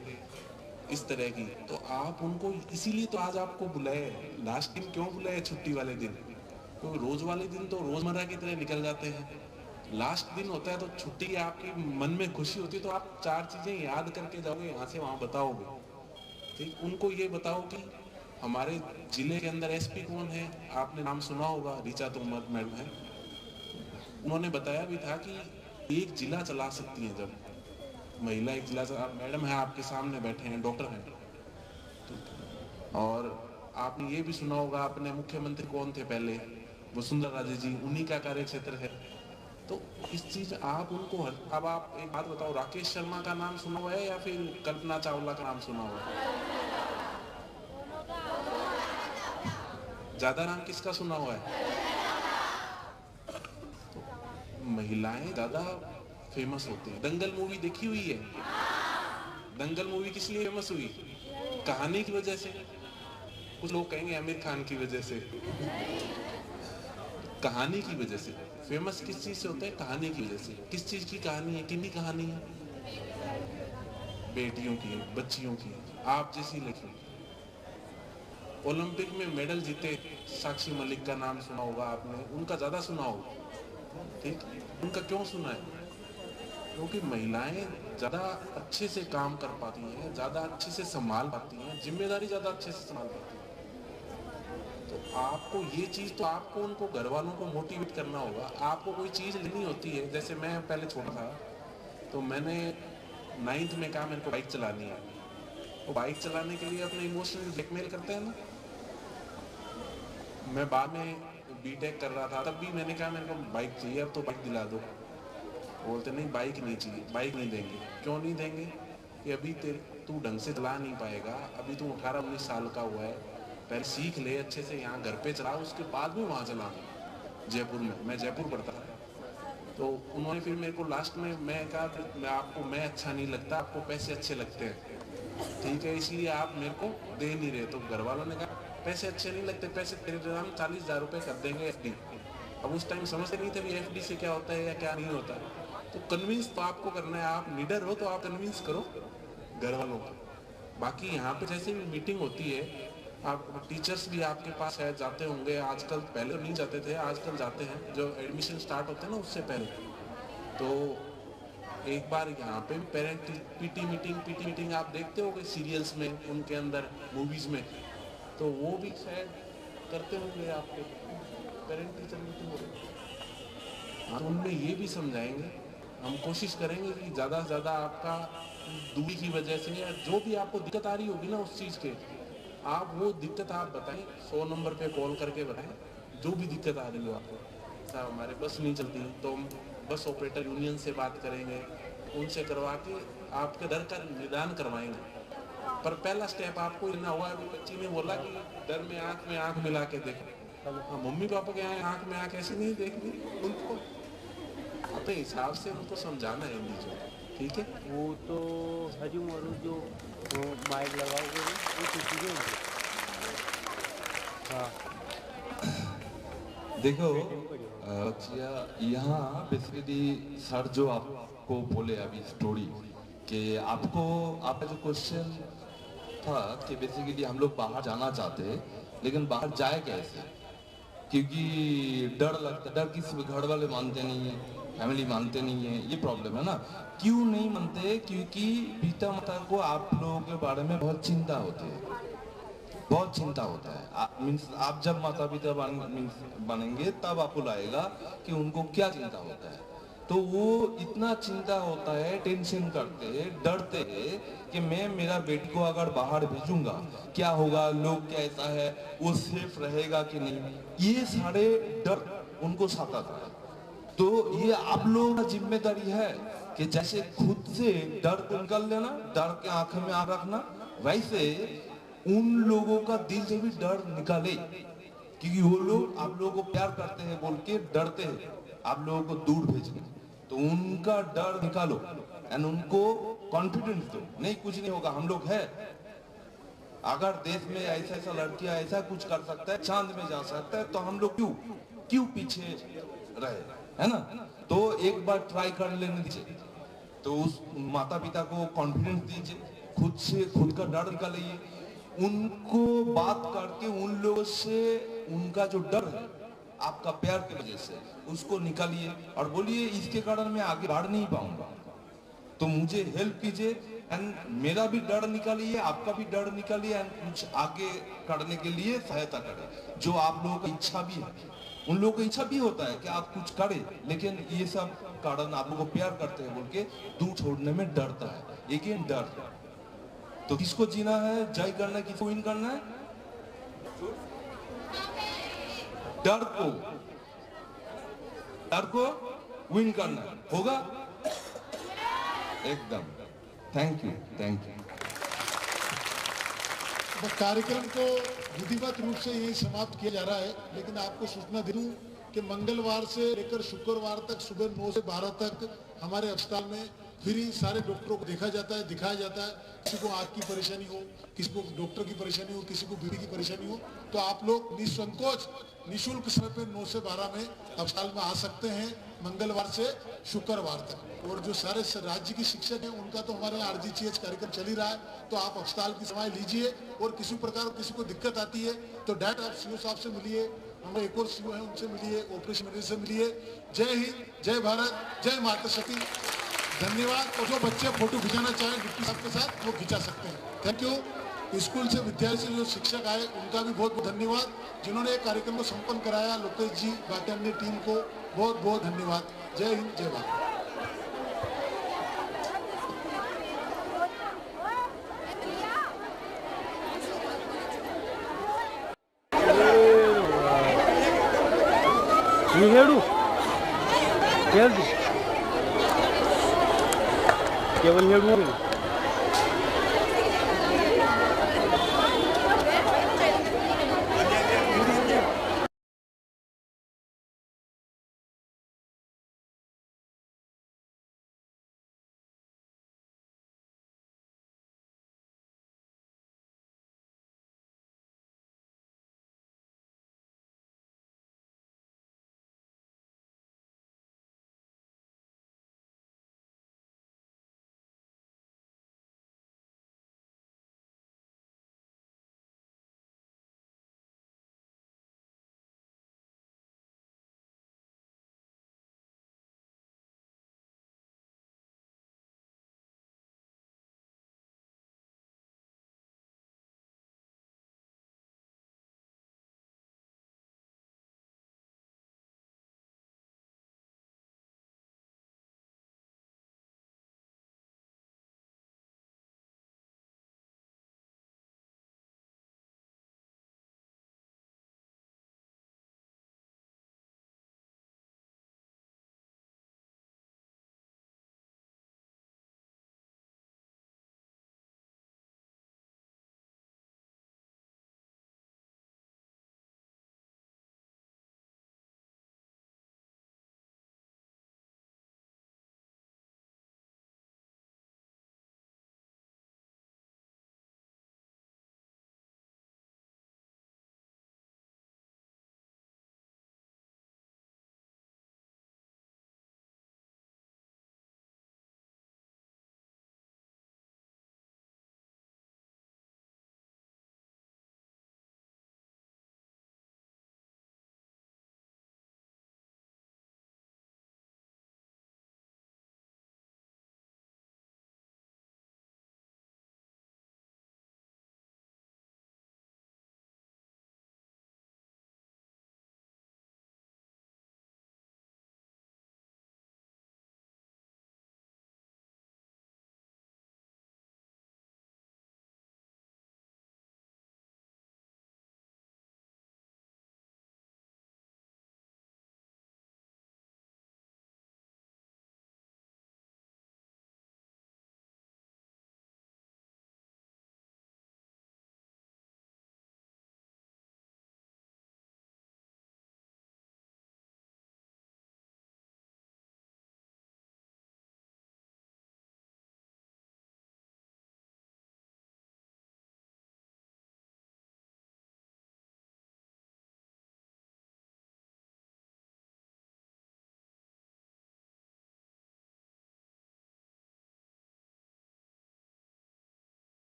इस तरह की, तो आप उनको, इसीलिए तो आज आपको बुलाए। लास्ट दिन क्यों बुलाए छुट्टी वाले दिन? तो रोज वाले दिन तो रोजमर्रा की तरह निकल जाते हैं, लास्ट दिन होता है तो छुट्टी की आपकी मन में खुशी होती है, तो आप 4 चीजें याद करके जाओगे, यहाँ से वहाँ बताओगे। ठीक, उनको ये बताओ कि हमारे जिले के अंदर एसपी कौन है, आपने नाम सुना होगा, ऋचा तोमर मैडम है। उन्होंने बताया भी था कि एक जिला चला सकती हैं, जब महिला एक जिला चला, मैडम है आपके सामने बैठे हैं, डॉक्टर हैं। और आपने ये भी सुना होगा, अपने मुख्यमंत्री कौन थे पहले, वसुंधरा राजे जी, उन्हीं का कार्य क्षेत्र है। तो इस चीज आप उनको अब आप एक बात बताओ, राकेश शर्मा का नाम सुना हुआ है या फिर कल्पना चावला का नाम सुना हुआ है? ज्यादा नाम किसका सुना हुआ है? तो महिलाएं ज्यादा फेमस होती है। दंगल मूवी देखी हुई है? दंगल मूवी किस लिए फेमस हुई? कहानी की वजह से। कुछ लोग कहेंगे आमिर खान की वजह से, कहानी की वजह से। फेमस किस चीज से होता है? कहानी की वजह से। किस चीज की कहानी है? किन की कहानी है? बेटियों की, बच्चियों की, आप जैसी लड़की। ओलंपिक में मेडल जीते साक्षी मलिक का नाम सुना होगा आपने, उनका ज्यादा सुना होगा, ठीक, उनका क्यों सुना है? क्योंकि महिलाएं ज्यादा अच्छे से काम कर पाती हैं, ज्यादा अच्छे से संभाल पाती हैं, जिम्मेदारी ज्यादा अच्छे से संभाल पाती हैं। तो आपको ये चीज, तो आपको उनको, घर वालों को मोटिवेट करना होगा। आपको कोई चीज लेनी होती है, जैसे मैं पहले छोटा था तो मैंने 9th में कहा मेरे को बाइक चलानी है, तो बाइक चलाने के लिए अपने इमोशनल ब्लैकमेल करते हैं ना। मैं बाद में बीटेक कर रहा था, तब भी मैंने कहा मेरे को बाइक चाहिए, अब तो बाइक दिला दो। बोलते नहीं बाइक नहीं चाहिए, बाइक नहीं देंगे। क्यों नहीं देंगे? कि अभी तू ढंग से चला नहीं पाएगा, अभी तू 18-19 साल का हुआ है, पहले सीख ले अच्छे से, यहाँ घर पे चला, उसके बाद में वहाँ चलाना। जयपुर में, मैं जयपुर पढ़ता था, तो उन्होंने फिर मेरे को लास्ट में मैं कहा मैं अच्छा नहीं लगता, आपको पैसे अच्छे लगते हैं, ठीक है, इसलिए आप मेरे को दे नहीं रहे। तो घर वालों ने कहा पैसे अच्छे नहीं लगते, पैसे तेरे नाम 40,000 रुपये कर देंगे एफडी। अब उस टाइम समझते नहीं थे भी एफडी से क्या होता है या क्या नहीं होता है। तो कन्विंस तो आपको करना है, आप लीडर हो तो आप कन्विंस करो घर वालों को। बाकी यहाँ पे जैसे भी मीटिंग होती है, आप टीचर्स भी आपके पास है, जाते होंगे आजकल, पहले नहीं जाते थे, आजकल जाते हैं, जो एडमिशन स्टार्ट होते हैं ना उससे पहले। तो एक बार यहाँ पे पेरेंट पीटी मीटिंग आप देखते होंगे सीरियल्स में, उनके अंदर मूवीज में, तो वो भी शायद करते होंगे आपके पेरेंट टीचर मीटिंग हो रही। हाँ, उनमें ये भी समझाएंगे, हम कोशिश करेंगे कि ज़्यादा से ज़्यादा आपका दूरी की वजह से या जो भी आपको दिक्कत आ रही होगी ना उस चीज़ के, आप वो दिक्कत आप बताएं, 100 नंबर पे कॉल करके बताएं, जो भी दिक्कत आ रही हो आपको। साहब हमारे बस नहीं चलती, तो हम बस ऑपरेटर यूनियन से बात करेंगे, उनसे करवा के आपके डर का निदान करवाएंगे। पर पहला स्टेप आपको लेना हुआ है। बच्ची ने बोला कि डर में आंख मिला के देखो। हाँ, मम्मी पापा के यहाँ आंख में आंख ऐसे नहीं देखनी, उनको अपने हिसाब से उनको समझाना है हिंदी जो, ठीक है। वो तो हजू मरू जो माइक लगाओगे वो तो चीज़ें होंगी। हाँ देखो यहाँ बेसिकली सर जो आपको बोले अभी स्टोरी कि आपका जो क्वेश्चन था कि बेसिकली हम लोग बाहर जाना चाहते हैं, लेकिन बाहर जाए कैसे, क्योंकि डर लगता, डर किसी घर वाले मानते नहीं है, फैमिली मानते नहीं है, ये प्रॉब्लम है ना। क्यों नहीं मानते? क्योंकि पिता माता को आप लोगों के बारे में बहुत चिंता होती है, बहुत चिंता होता है। मीन्स आप जब माता पिता बनेंगे तब आपको लगेगा कि उनको क्या चिंता होता है। तो वो इतना चिंता होता है, टेंशन करते हैं, डरते हैं कि मैं मेरा बेटी को अगर बाहर भेजूंगा क्या होगा, लोग कैसा है, वो सेफ रहेगा कि नहीं, ये सारे डर उनको सताता है। तो ये आप लोगों का जिम्मेदारी है कि जैसे खुद से डर को निकाल लेना, डर के आंखों में आंख रखना, वैसे उन लोगों का दिल से भी डर निकाले, क्योंकि वो लोग आप लोगों को प्यार करते हैं बोल के डरते हैं आप लोगों को दूर भेजने। तो उनका डर निकालो एंड उनको कॉन्फिडेंस दो, नहीं कुछ नहीं होगा, हम लोग है। अगर देश में ऐसा ऐसा लड़कियां ऐसा कुछ कर सकता है, चांद में जा सकता है, तो हम लोग क्यों पीछे रहे, है ना। तो एक बार ट्राई कर लेने दीजिए, तो उस माता पिता को कॉन्फिडेंस दीजिए, खुद से खुद का डर निकालिए, उनको बात करके उन लोगों से उनका जो डर है आपका प्यार की वजह से उसको निकालिए और बोलिए इसके कारण मैं आगे बढ़ नहीं पाऊंगा, तो मुझे हेल्प कीजिए एंड मेरा भी डर निकालिए, आपका भी डर निकालिए एंड कुछ आगे करने के लिए सहायता करें। जो आप लोगों की इच्छा भी है, उन लोगों की इच्छा भी होता है कि आप कुछ करें, लेकिन ये सब कारण आप लोगों को प्यार करते हैं बोल के दूर छोड़ने में डरता है। अगेन डर, तो किसको जीना है, जय करना है, किसको विन करना है? डर को विन करना होगा एकदम। Thank you. कार्यक्रम को विधिवत रूप से यही समाप्त किया जा रहा है, लेकिन आपको सूचना दे दूं कि मंगलवार से लेकर शुक्रवार तक सुबह 9 से 12 तक हमारे अस्पताल में फ्री सारे डॉक्टरों को देखा जाता है, दिखाया जाता है। किसी को आँख की परेशानी हो, किसी को डॉक्टर की परेशानी हो, किसी को बीपी की परेशानी हो, तो आप लोग निसंकोच निःशुल्क समय पे 9 से 12 में अस्पताल में आ सकते हैं, मंगलवार से शुक्रवार तक। और जो सारे राज्य की शिक्षक हैं उनका तो हमारे यहाँ RGCH कार्यक्रम चल ही रहा है, तो आप अस्पताल की सेवाएं लीजिए और किसी प्रकार किसी को दिक्कत आती है तो डायरेक्ट आप CO साहब से मिलिए, हमारे एक और CO है उनसे मिलिए, ऑपरेशन मैनेजर से मिलिए। जय हिंद, जय भारत, जय माता सती, धन्यवाद। और जो बच्चे फोटो खिंचाना चाहें डिप्टी साहब के साथ वो खिंचा सकते हैं। Thank you. स्कूल से विद्यालय से जो शिक्षक आए उनका भी बहुत बहुत धन्यवाद, जिन्होंने एक कार्यक्रम को संपन्न कराया। लोकेश जी, बाकी अन्य टीम को बहुत बहुत धन्यवाद। जय हिंद, जय भारत। ಹೇಳು ಕೇವಲ ಹೇಳು